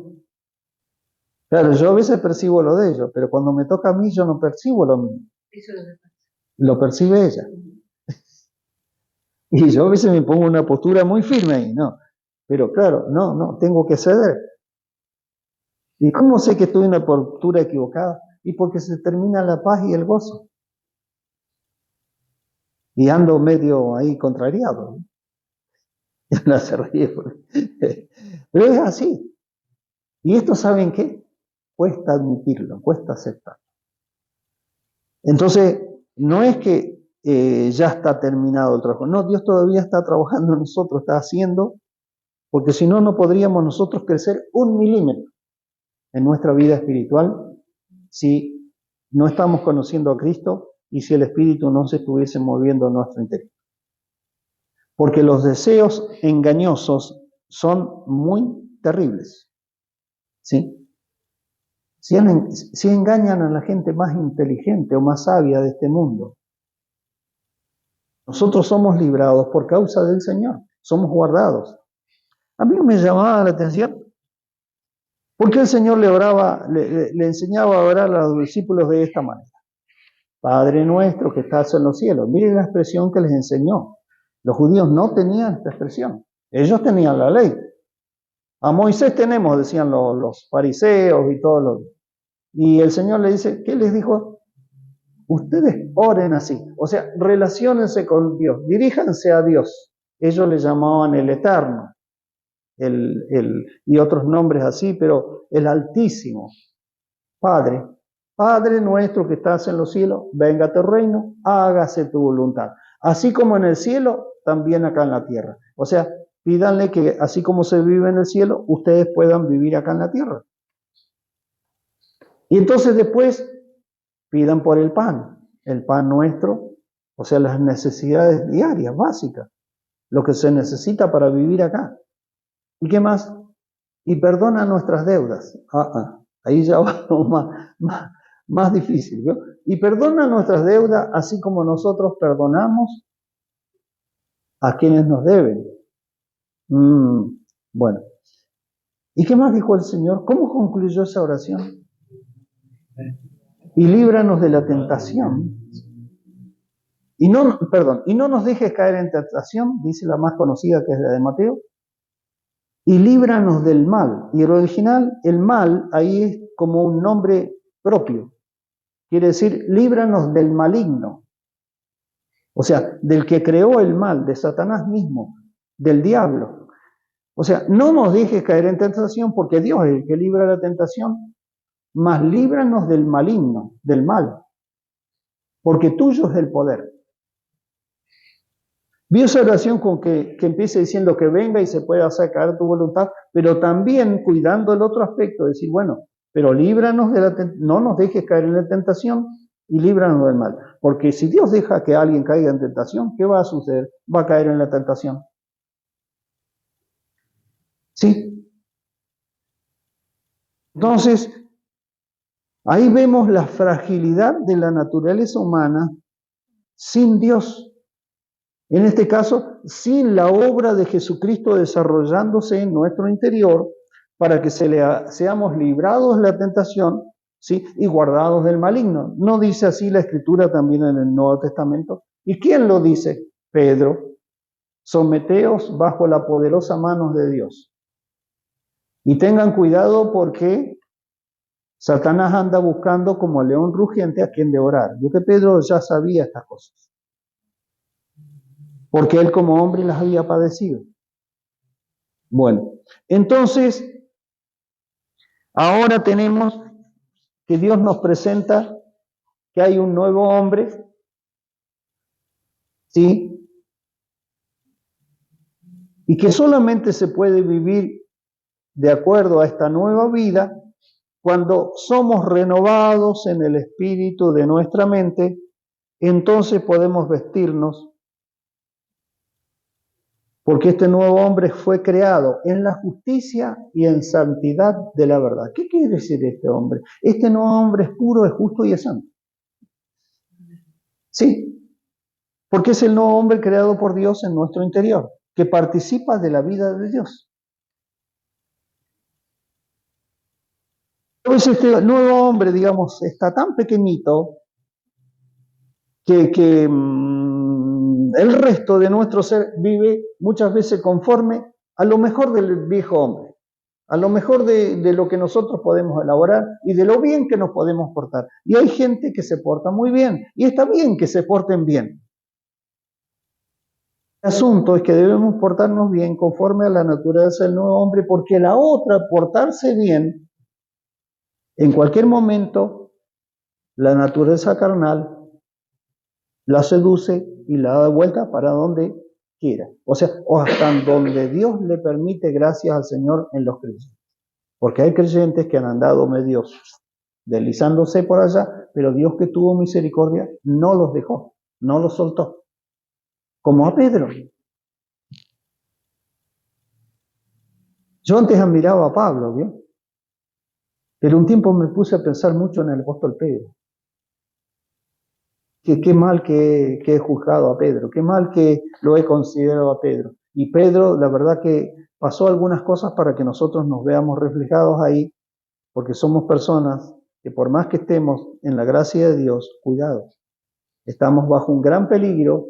Claro, yo a veces percibo lo de ellos, pero cuando me toca a mí yo no percibo lo mío. Lo percibe ella. Y yo a veces me pongo una postura muy firme ahí, ¿no? Pero claro, no, tengo que ceder. ¿Y cómo sé que estoy en una postura equivocada? Y porque se termina la paz y el gozo. Y ando medio ahí contrariado. Y no se ríe. Pero es así. Y esto, ¿saben qué? Cuesta admitirlo, cuesta aceptarlo. Entonces, no es que ya está terminado el trabajo. No, Dios todavía está trabajando en nosotros, está haciendo, porque si no, no podríamos nosotros crecer 1 milímetro en nuestra vida espiritual si no estamos conociendo a Cristo y si el Espíritu no se estuviese moviendo en nuestro interior. Porque los deseos engañosos son muy terribles, ¿sí? Si engañan a la gente más inteligente o más sabia de este mundo, nosotros somos librados por causa del Señor, somos guardados. A mí me llamaba la atención porque el Señor le enseñaba a orar a los discípulos de esta manera. Padre nuestro que estás en los cielos. Miren la expresión que les enseñó. Los judíos no tenían esta expresión. Ellos tenían la ley. A Moisés tenemos, decían los fariseos y todos los... Y el Señor le dice, ¿qué les dijo? Ustedes oren así. O sea, relaciónense con Dios, diríjanse a Dios. Ellos le llamaban el Eterno. Y otros nombres así, pero el Altísimo. Padre nuestro que estás en los cielos, venga a tu reino, hágase tu voluntad. Así como en el cielo, también acá en la tierra. O sea, pídanle que así como se vive en el cielo, ustedes puedan vivir acá en la tierra. Y entonces después pidan por el pan nuestro, o sea, las necesidades diarias, básicas, lo que se necesita para vivir acá. ¿Y qué más? Y perdona nuestras deudas. Ahí ya va más difícil, ¿no? Y perdona nuestras deudas así como nosotros perdonamos a quienes nos deben. Bueno. ¿Y qué más dijo el Señor? ¿Cómo concluyó esa oración? Y líbranos de la tentación. Y no nos dejes caer en tentación, dice la más conocida que es la de Mateo. Y líbranos del mal. Y el original, el mal, ahí es como un nombre propio. Quiere decir, líbranos del maligno. O sea, del que creó el mal, de Satanás mismo, del diablo. O sea, no nos dejes caer en tentación porque Dios es el que libra la tentación, mas líbranos del maligno, del mal, porque tuyo es el poder. Vio esa oración con que empiece diciendo que venga y se pueda hacer caer tu voluntad, pero también cuidando el otro aspecto, decir, bueno, pero líbranos no nos dejes caer en la tentación y líbranos del mal. Porque si Dios deja que alguien caiga en tentación, ¿qué va a suceder? Va a caer en la tentación. ¿Sí? Entonces, ahí vemos la fragilidad de la naturaleza humana sin Dios. En este caso, sin la obra de Jesucristo desarrollándose en nuestro interior para que seamos librados de la tentación, ¿sí? Y guardados del maligno. ¿No dice así la Escritura también en el Nuevo Testamento? ¿Y quién lo dice? Pedro. Someteos bajo la poderosa mano de Dios. Y tengan cuidado porque Satanás anda buscando como león rugiente a quien devorar. Yo que Pedro ya sabía estas cosas. Porque él como hombre las había padecido. Bueno, entonces, ahora tenemos que Dios nos presenta que hay un nuevo hombre, ¿sí? Y que solamente se puede vivir de acuerdo a esta nueva vida cuando somos renovados en el espíritu de nuestra mente, entonces podemos vestirnos. Porque este nuevo hombre fue creado en la justicia y en santidad de la verdad. ¿Qué quiere decir este hombre? Este nuevo hombre es puro, es justo y es santo. Sí, porque es el nuevo hombre creado por Dios en nuestro interior, que participa de la vida de Dios. Entonces este nuevo hombre, digamos, está tan pequeñito que el resto de nuestro ser vive muchas veces conforme a lo mejor del viejo hombre, a lo mejor de lo que nosotros podemos elaborar y de lo bien que nos podemos portar. Y hay gente que se porta muy bien, y está bien que se porten bien. El asunto es que debemos portarnos bien conforme a la naturaleza del nuevo hombre, porque la otra, portarse bien, en cualquier momento, la naturaleza carnal la seduce y la da vuelta para donde quiera. O sea, o hasta donde Dios le permite, gracias al Señor en los creyentes. Porque hay creyentes que han andado medios deslizándose por allá, pero Dios, que tuvo misericordia, no los dejó, no los soltó, como a Pedro. Yo antes admiraba a Pablo, ¿bien? Pero un tiempo me puse a pensar mucho en el apóstol Pedro. Qué mal que he juzgado a Pedro, qué mal que lo he considerado a Pedro. Y Pedro, la verdad que pasó algunas cosas para que nosotros nos veamos reflejados ahí, porque somos personas que por más que estemos en la gracia de Dios, cuidado, estamos bajo un gran peligro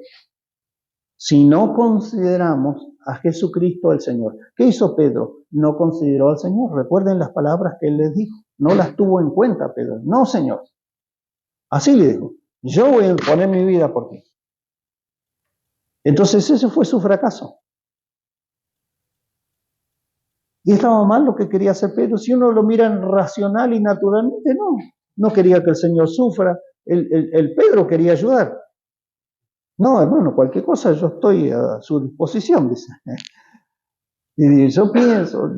si no consideramos a Jesucristo el Señor. ¿Qué hizo Pedro? No consideró al Señor. Recuerden las palabras que él les dijo. No las tuvo en cuenta Pedro. No, Señor. Así le dijo. Yo voy a poner mi vida por ti. Entonces ese fue su fracaso. Y estaba mal lo que quería hacer Pedro. Si uno lo mira racional y naturalmente, no. No quería que el Señor sufra. El Pedro quería ayudar. No, hermano, cualquier cosa yo estoy a su disposición, dice. Y yo pienso,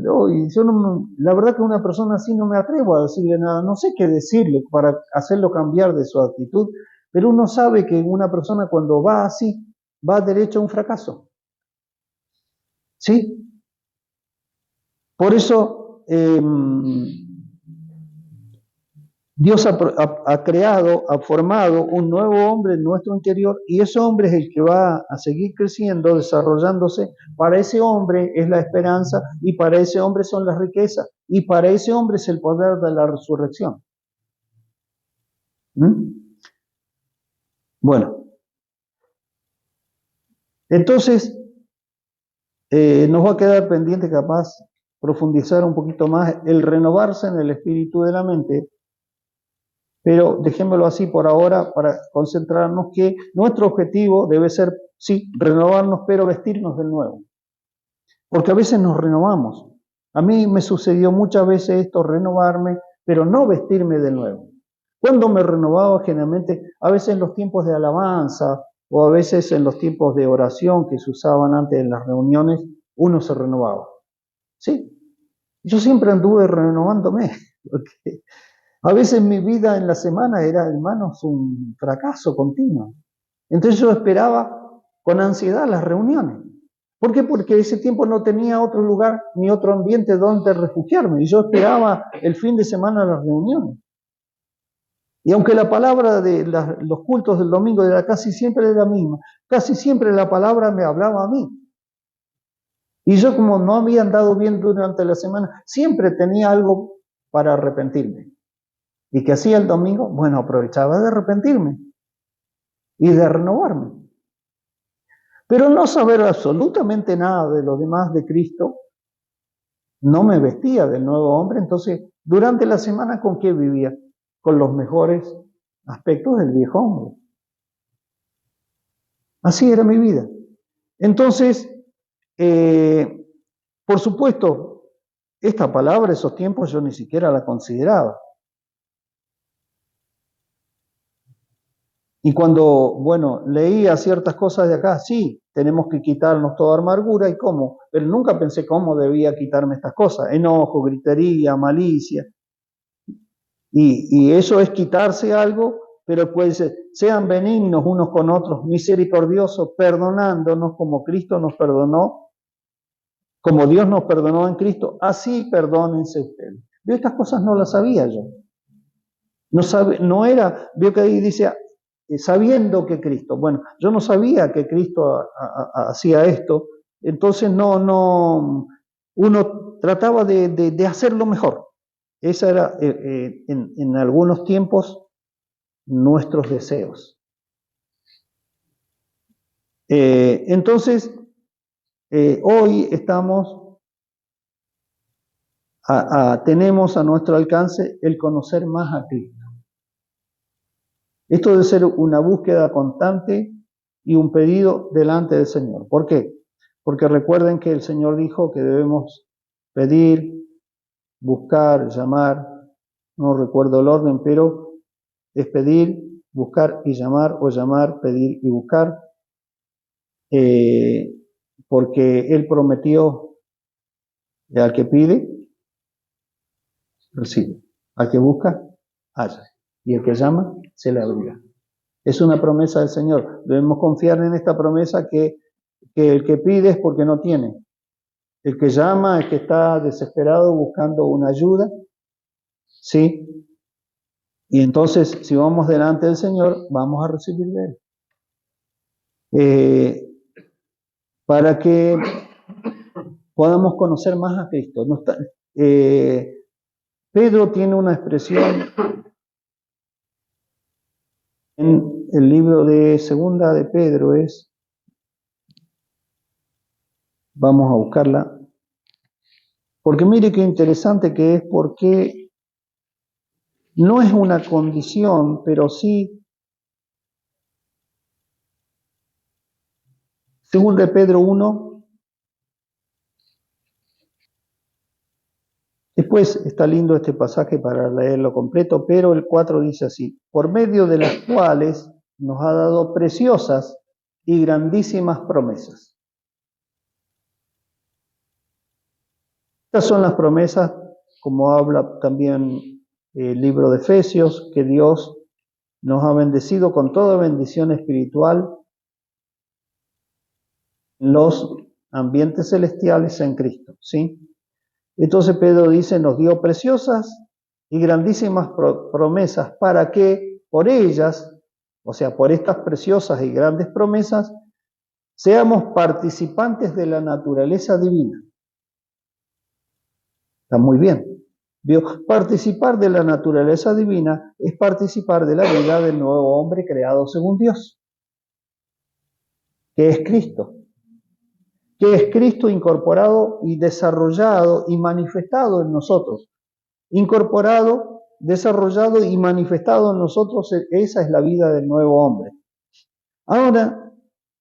la verdad que una persona así no me atrevo a decirle nada, no sé qué decirle para hacerlo cambiar de su actitud, pero uno sabe que una persona cuando va así, va derecho a un fracaso. ¿Sí? Por eso Dios ha creado, ha formado un nuevo hombre en nuestro interior, y ese hombre es el que va a seguir creciendo, desarrollándose. Para ese hombre es la esperanza, y para ese hombre son las riquezas, y para ese hombre es el poder de la resurrección. Bueno, entonces nos va a quedar pendiente capaz profundizar un poquito más el renovarse en el espíritu de la mente. Pero dejémoslo así por ahora para concentrarnos que nuestro objetivo debe ser, sí, renovarnos, pero vestirnos del nuevo. Porque a veces nos renovamos. A mí me sucedió muchas veces esto, renovarme, pero no vestirme de nuevo. Cuando me renovaba, generalmente, a veces en los tiempos de alabanza o a veces en los tiempos de oración que se usaban antes en las reuniones, uno se renovaba. Sí, yo siempre anduve renovándome, porque a veces mi vida en la semana era, hermanos, un fracaso continuo. Entonces yo esperaba con ansiedad las reuniones. ¿Por qué? Porque ese tiempo no tenía otro lugar ni otro ambiente donde refugiarme. Y yo esperaba el fin de semana las reuniones. Y aunque la palabra de los cultos del domingo era casi siempre la misma, casi siempre la palabra me hablaba a mí. Y yo, como no había andado bien durante la semana, siempre tenía algo para arrepentirme. ¿Y qué hacía el domingo? Bueno, aprovechaba de arrepentirme y de renovarme. Pero no saber absolutamente nada de lo demás de Cristo, no me vestía del nuevo hombre. Entonces, durante la semana, ¿con qué vivía? Con los mejores aspectos del viejo hombre. Así era mi vida. Entonces, por supuesto, esta palabra, esos tiempos, yo ni siquiera la consideraba. Y cuando, bueno, leía ciertas cosas de acá, sí, tenemos que quitarnos toda amargura, ¿y cómo? Pero nunca pensé cómo debía quitarme estas cosas: enojo, gritería, malicia. Y eso es quitarse algo, pero puede ser, sean benignos unos con otros, misericordiosos, perdonándonos como Cristo nos perdonó, como Dios nos perdonó en Cristo, así perdónense ustedes. Yo estas cosas no las sabía yo. No era, veo que ahí dice, sabiendo que Cristo, bueno, yo no sabía que Cristo hacía esto, entonces uno trataba de hacerlo mejor. Esa era en algunos tiempos nuestros deseos. Entonces, hoy tenemos a nuestro alcance el conocer más a Cristo. Esto debe ser una búsqueda constante y un pedido delante del Señor. ¿Por qué? Porque recuerden que el Señor dijo que debemos pedir, buscar, llamar, no recuerdo el orden, pero es pedir, buscar y llamar, o llamar, pedir y buscar, porque Él prometió al que pide, recibe, al que busca, halla. Y el que llama, se le abrirá. Es una promesa del Señor. Debemos confiar en esta promesa que el que pide es porque no tiene. El que llama, el que está desesperado buscando una ayuda, ¿sí? Y entonces, si vamos delante del Señor, vamos a recibir de Él. Para que podamos conocer más a Cristo. Pedro tiene una expresión en el libro de Segunda de Pedro, vamos a buscarla, porque mire qué interesante que es, porque no es una condición, pero sí, Segunda de Pedro 1, después está lindo este pasaje para leerlo completo, pero el 4 dice así: por medio de las cuales nos ha dado preciosas y grandísimas promesas. Estas son las promesas, como habla también el libro de Efesios, que Dios nos ha bendecido con toda bendición espiritual en los ambientes celestiales en Cristo, ¿sí? Entonces Pedro dice, nos dio preciosas y grandísimas promesas para que por ellas, o sea, por estas preciosas y grandes promesas, seamos participantes de la naturaleza divina. Está muy bien. Participar de la naturaleza divina es participar de la vida del nuevo hombre creado según Dios, que es Cristo. Que es Cristo incorporado y desarrollado y manifestado en nosotros. Incorporado, desarrollado y manifestado en nosotros, esa es la vida del nuevo hombre. Ahora,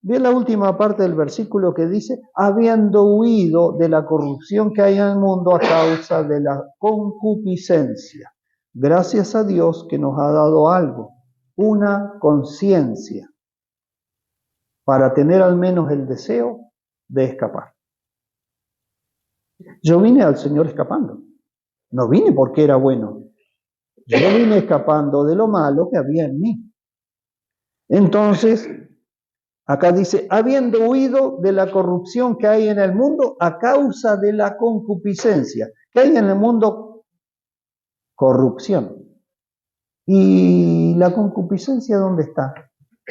ve la última parte del versículo que dice, habiendo huido de la corrupción que hay en el mundo a causa de la concupiscencia. Gracias a Dios que nos ha dado algo, una conciencia, para tener al menos el deseo de escapar. Yo vine al Señor escapando. No vine porque era bueno. Yo vine escapando de lo malo que había en mí. Entonces, acá dice, habiendo huido de la corrupción que hay en el mundo a causa de la concupiscencia. ¿Qué hay en el mundo? Corrupción. ¿Y la concupiscencia dónde está?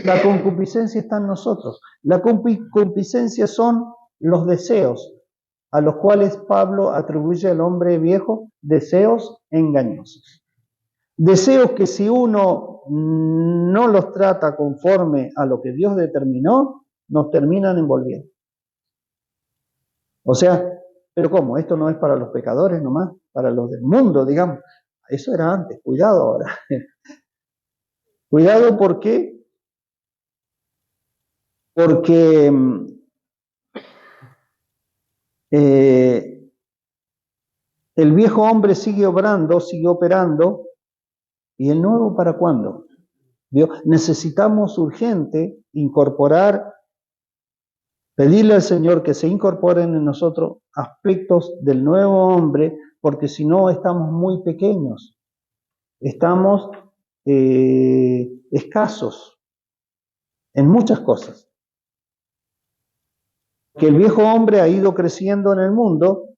La concupiscencia está en nosotros. La concupiscencia son los deseos, a los cuales Pablo atribuye al hombre viejo deseos engañosos. Deseos que si uno no los trata conforme a lo que Dios determinó, nos terminan envolviendo. O sea, ¿pero cómo? Esto no es para los pecadores nomás, para los del mundo, digamos. Eso era antes, cuidado ahora. Cuidado, ¿por qué? Porque el viejo hombre sigue obrando, sigue operando, ¿y el nuevo para cuándo? Necesitamos urgente incorporar, pedirle al Señor que se incorporen en nosotros aspectos del nuevo hombre, porque si no estamos muy pequeños, estamos escasos en muchas cosas. Que el viejo hombre ha ido creciendo en el mundo,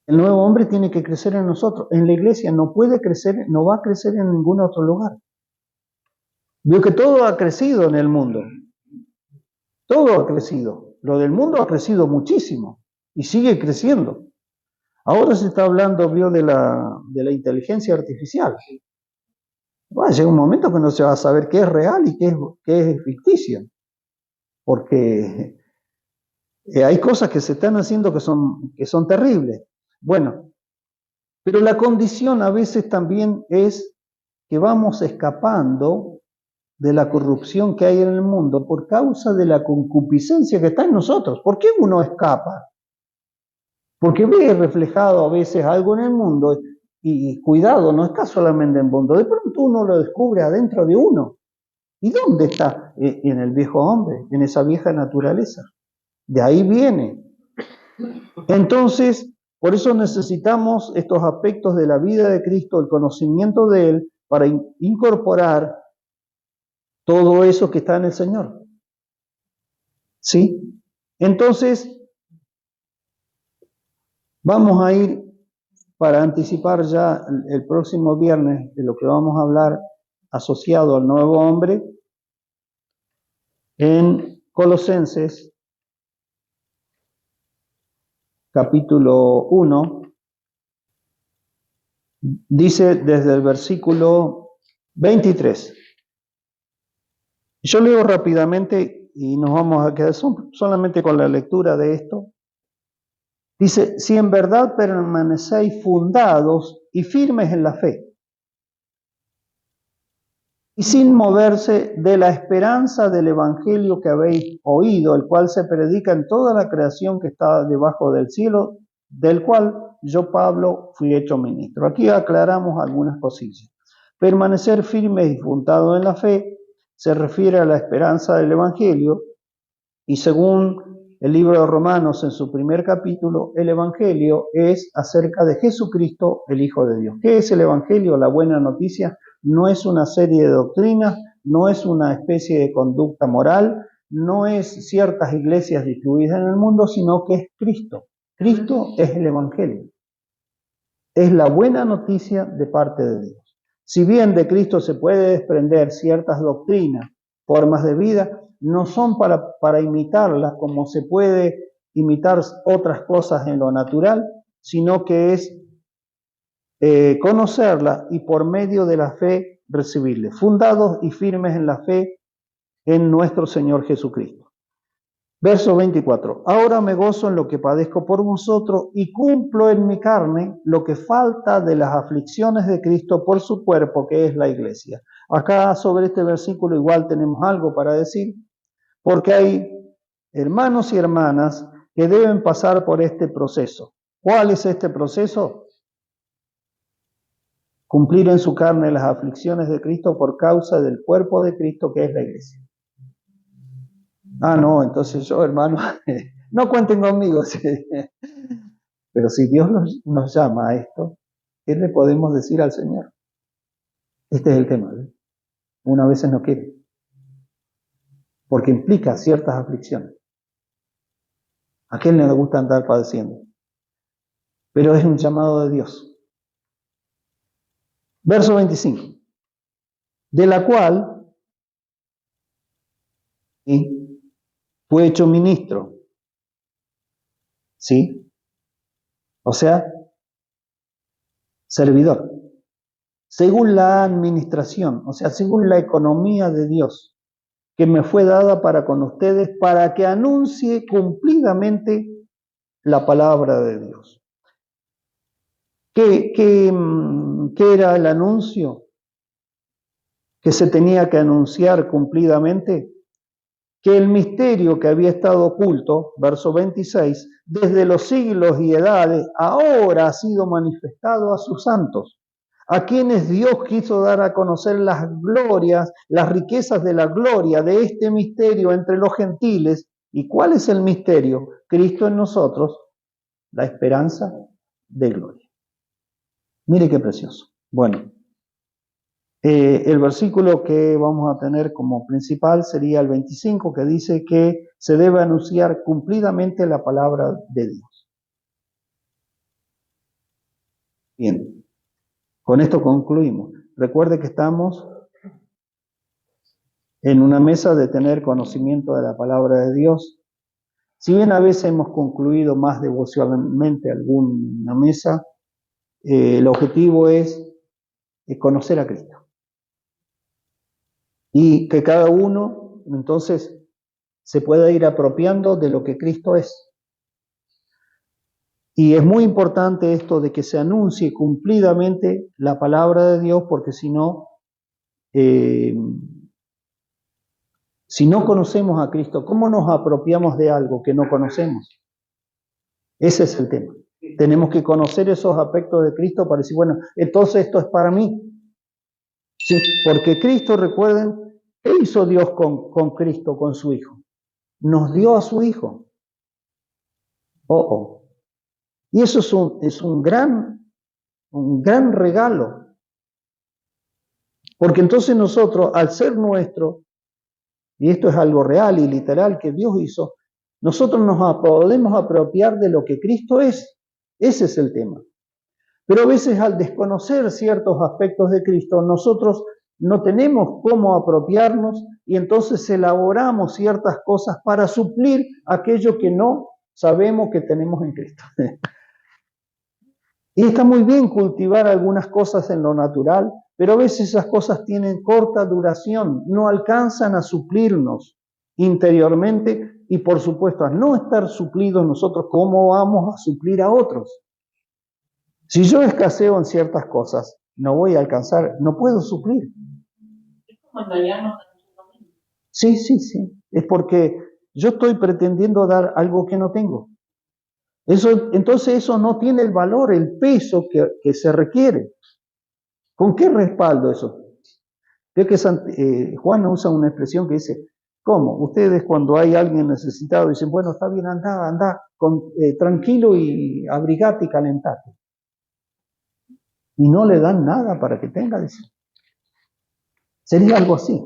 el nuevo hombre tiene que crecer en nosotros. En la iglesia no puede crecer, no va a crecer en ningún otro lugar. Veo que todo ha crecido en el mundo. Todo ha crecido. Lo del mundo ha crecido muchísimo y sigue creciendo. Ahora se está hablando, de la inteligencia artificial. Bueno, llega un momento que no se va a saber qué es real y qué es ficticio. Porque hay cosas que se están haciendo que son terribles. Bueno, pero la condición a veces también es que vamos escapando de la corrupción que hay en el mundo por causa de la concupiscencia que está en nosotros. ¿Por qué uno escapa? Porque ve reflejado a veces algo en el mundo y cuidado, no está solamente en el mundo, de pronto uno lo descubre adentro de uno. ¿Y dónde está? En el viejo hombre, en esa vieja naturaleza. De ahí viene. Entonces, Por eso necesitamos estos aspectos de la vida de Cristo, el conocimiento de Él, para incorporar todo eso que está en el Señor. ¿Sí? Entonces, vamos a ir, para anticipar ya el próximo viernes de lo que vamos a hablar asociado al nuevo hombre, en Colosenses, capítulo 1, dice desde el versículo 23. Yo leo rápidamente y nos vamos a quedar solamente con la lectura de esto. Dice, si en verdad permanecéis fundados y firmes en la fe, y sin moverse de la esperanza del evangelio que habéis oído, el cual se predica en toda la creación que está debajo del cielo, del cual yo, Pablo, fui hecho ministro. Aquí aclaramos algunas cosillas. Permanecer firmes y fundados en la fe se refiere a la esperanza del evangelio, y según el libro de Romanos en su primer capítulo, el evangelio es acerca de Jesucristo, el Hijo de Dios. ¿Qué es el evangelio? La buena noticia. No es una serie de doctrinas, no es una especie de conducta moral, no es ciertas iglesias distribuidas en el mundo, sino que es Cristo. Cristo es el evangelio. Es la buena noticia de parte de Dios. Si bien de Cristo se puede desprender ciertas doctrinas, formas de vida, no son para imitarlas como se puede imitar otras cosas en lo natural, sino que es conocerla y por medio de la fe recibirle, fundados y firmes en la fe en nuestro Señor Jesucristo. Verso 24. Ahora me gozo en lo que padezco por vosotros y cumplo en mi carne lo que falta de las aflicciones de Cristo por su cuerpo, que es la iglesia. Acá sobre este versículo igual tenemos algo para decir, porque hay hermanos y hermanas que deben pasar por este proceso. ¿Cuál es este proceso? Cumplir en su carne las aflicciones de Cristo por causa del cuerpo de Cristo, que es la iglesia. Ah, no, entonces yo, hermano, no cuenten conmigo. Pero si Dios nos llama a esto, ¿qué le podemos decir al Señor? Este es el tema, ¿eh? Una vez no quiere, porque implica ciertas aflicciones. ¿A quién le gusta andar padeciendo? Pero es un llamado de Dios. Verso 25. De la cual fue hecho ministro. ¿Sí? O sea, servidor. Según la administración, o sea, según la economía de Dios, que me fue dada para con ustedes, para que anuncie cumplidamente la palabra de Dios. ¿Qué era el anuncio que se tenía que anunciar cumplidamente? Que el misterio que había estado oculto, verso 26, desde los siglos y edades, ahora ha sido manifestado a sus santos, a quienes Dios quiso dar a conocer las glorias, las riquezas de la gloria de este misterio entre los gentiles. ¿Y cuál es el misterio? Cristo en nosotros, la esperanza de gloria. Mire qué precioso. Bueno, el versículo que vamos a tener como principal sería el 25, que dice que se debe anunciar cumplidamente la palabra de Dios. Bien, con esto concluimos. Recuerde que estamos en una mesa de tener conocimiento de la palabra de Dios. Si bien a veces hemos concluido más devocionalmente alguna mesa, el objetivo es conocer a Cristo. Y que cada uno, entonces, se pueda ir apropiando de lo que Cristo es. Y es muy importante esto de que se anuncie cumplidamente la palabra de Dios, porque si no conocemos a Cristo, ¿cómo nos apropiamos de algo que no conocemos? Ese es el tema. Tenemos que conocer esos aspectos de Cristo para decir, bueno, entonces esto es para mí. Sí, porque Cristo, recuerden, ¿qué hizo Dios con Cristo, con su Hijo? Nos dio a su Hijo. Y eso es un gran regalo. Porque entonces nosotros, al ser nuestro, y esto es algo real y literal que Dios hizo, nosotros nos podemos apropiar de lo que Cristo es. Ese es el tema. Pero a veces al desconocer ciertos aspectos de Cristo, nosotros no tenemos cómo apropiarnos y entonces elaboramos ciertas cosas para suplir aquello que no sabemos que tenemos en Cristo. Y está muy bien cultivar algunas cosas en lo natural, pero a veces esas cosas tienen corta duración, no alcanzan a suplirnos interiormente y por supuesto al no estar suplidos nosotros, ¿cómo vamos a suplir a otros? Si yo escaseo en ciertas cosas, no voy a alcanzar, no puedo suplir. Es como engañarnos a nosotros mismos. Sí. Es porque yo estoy pretendiendo dar algo que no tengo. Entonces eso no tiene el valor, el peso que se requiere. ¿Con qué respaldo eso? Creo que Juan usa una expresión que dice, ¿cómo? Ustedes cuando hay alguien necesitado dicen, bueno, está bien, anda, tranquilo y abrigate y calentate. Y no le dan nada para que tenga, dice. Sería algo así.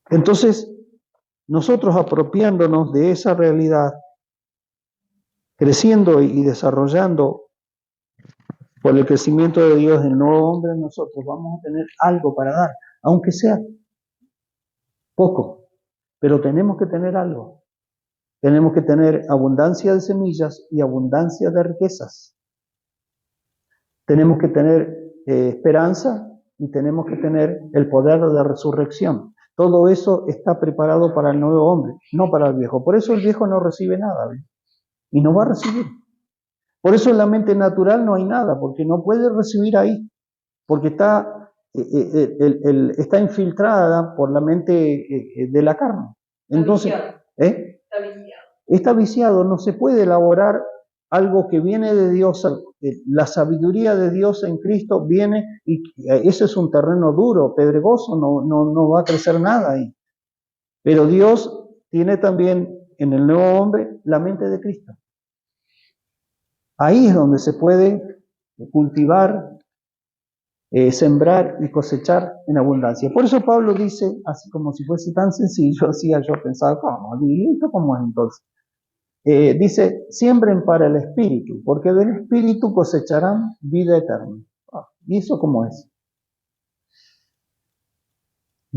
Entonces, nosotros apropiándonos de esa realidad, creciendo y desarrollando por el crecimiento de Dios, el nuevo hombre en nosotros, vamos a tener algo para dar, aunque sea poco, pero tenemos que tener algo. Tenemos que tener abundancia de semillas y abundancia de riquezas. Tenemos que tener esperanza y tenemos que tener el poder de resurrección. Todo eso está preparado para el nuevo hombre, no para el viejo. Por eso el viejo no recibe nada, ¿ves? Y no va a recibir. Por eso en la mente natural no hay nada, porque no puede recibir ahí, porque está infiltrada por la mente de la carne. Entonces, está viciado, no se puede elaborar algo que viene de Dios, la sabiduría de Dios en Cristo viene y ese es un terreno duro, pedregoso, no va a crecer nada ahí. Pero Dios tiene también en el nuevo hombre la mente de Cristo. Ahí es donde se puede cultivar, sembrar y cosechar en abundancia. Por eso Pablo dice, así como si fuese tan sencillo, así yo pensaba, ¿cómo? ¿Y esto cómo es entonces? Dice, siembren para el Espíritu, porque del Espíritu cosecharán vida eterna. ¿Y eso cómo es?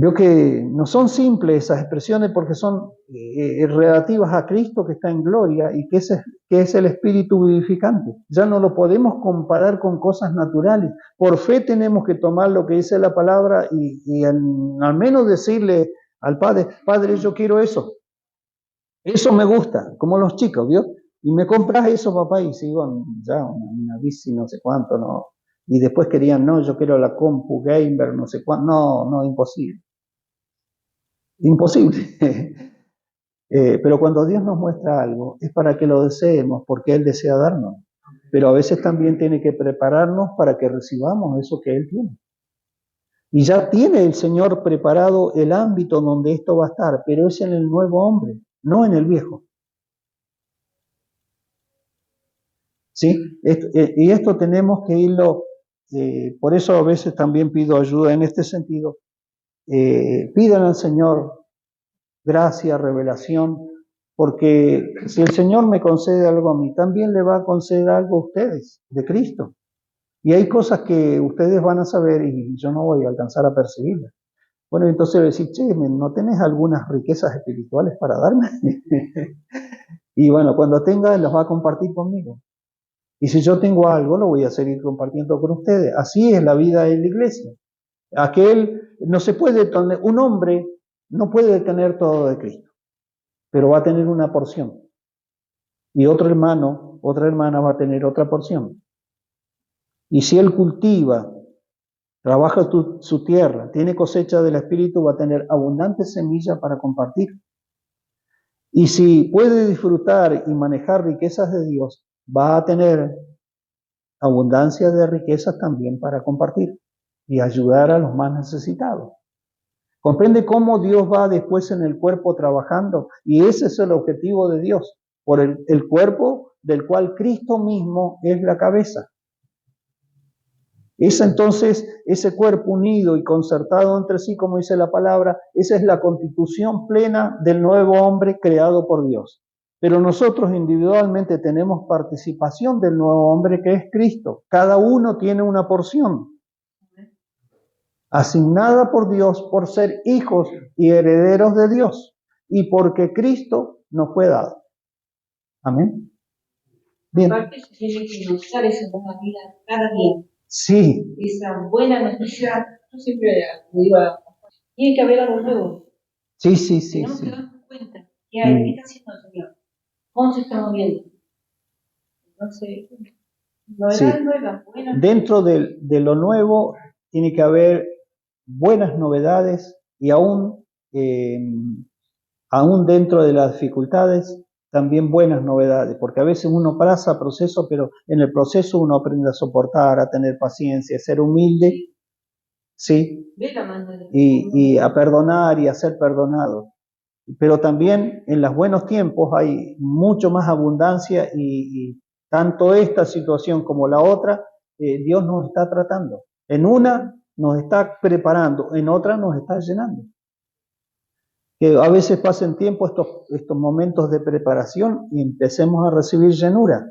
Veo que no son simples esas expresiones porque son relativas a Cristo que está en gloria y que es el Espíritu vivificante. Ya no lo podemos comparar con cosas naturales. Por fe tenemos que tomar lo que dice la palabra y al menos decirle al Padre, Padre, yo quiero eso. Eso me gusta, como los chicos, ¿vio? Y me compras eso, papá, y sigo ya una bici, no sé cuánto, no. Y después querían, no, yo quiero la compu gamer, no sé cuánto. No, imposible. Imposible. Pero cuando Dios nos muestra algo, es para que lo deseemos, porque Él desea darnos. Pero a veces también tiene que prepararnos para que recibamos eso que Él tiene. Y ya tiene el Señor preparado el ámbito donde esto va a estar, pero es en el nuevo hombre, no en el viejo. ¿Sí? Y esto tenemos que irlo, por eso a veces también pido ayuda en este sentido. Pidan al Señor gracia, revelación, porque si el Señor me concede algo a mí, también le va a conceder algo a ustedes, de Cristo. Y hay cosas que ustedes van a saber y yo no voy a alcanzar a percibirlas. Bueno, entonces decir, che, ¿no tenés algunas riquezas espirituales para darme? Y bueno, cuando tenga, los va a compartir conmigo. Y si yo tengo algo, lo voy a seguir compartiendo con ustedes. Así es la vida de la iglesia. No se puede tener, un hombre no puede tener todo de Cristo, pero va a tener una porción. Y otro hermano, otra hermana va a tener otra porción. Y si él cultiva, trabaja su tierra, tiene cosecha del Espíritu, va a tener abundante semilla para compartir. Y si puede disfrutar y manejar riquezas de Dios, va a tener abundancia de riquezas también para compartir y ayudar a los más necesitados. ¿Comprende cómo Dios va después en el cuerpo trabajando? Y ese es el objetivo de Dios. por el cuerpo del cual Cristo mismo es la cabeza. Es entonces ese cuerpo unido y concertado entre sí, como dice la palabra, esa es la constitución plena del nuevo hombre creado por Dios. Pero nosotros individualmente tenemos participación del nuevo hombre que es Cristo. Cada uno tiene una porción asignada por Dios por ser hijos y herederos de Dios y porque Cristo nos fue dado. Amén. Bien. Aparte se tiene que usar esa buena vida cada día. Sí. Esa buena noticia, yo siempre le digo, tiene que haber algo nuevo. Sí. Tenemos que darnos cuenta qué hay, qué está haciendo el Señor, cómo se está moviendo. Entonces, novedades nuevas, buenas. Dentro de lo nuevo tiene que haber buenas novedades y aún dentro de las dificultades también buenas novedades, porque a veces uno pasa proceso, pero en el proceso uno aprende a soportar, a tener paciencia, a ser humilde, ¿sí? Y a perdonar y a ser perdonado. Pero también en los buenos tiempos hay mucho más abundancia y tanto esta situación como la otra, Dios nos está tratando. En una nos está preparando, en otra nos está llenando. Que a veces pasen tiempo estos momentos de preparación y empecemos a recibir llenura,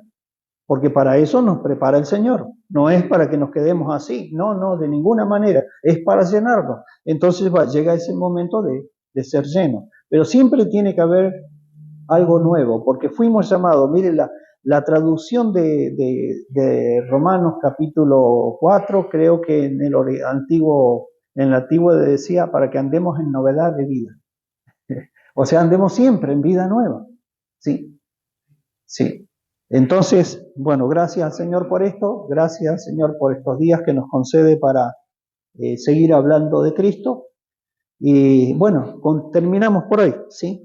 porque para eso nos prepara el Señor, no es para que nos quedemos así, no, de ninguna manera, es para llenarnos. Entonces llega ese momento de ser lleno, pero siempre tiene que haber algo nuevo, porque fuimos llamados, miren la traducción de Romanos capítulo 4, creo que en el antiguo decía, para que andemos en novedad de vida. O sea, andemos siempre en vida nueva. Sí. Entonces, bueno, gracias al Señor por esto, gracias Señor por estos días que nos concede para seguir hablando de Cristo. Y bueno, terminamos por hoy, ¿sí?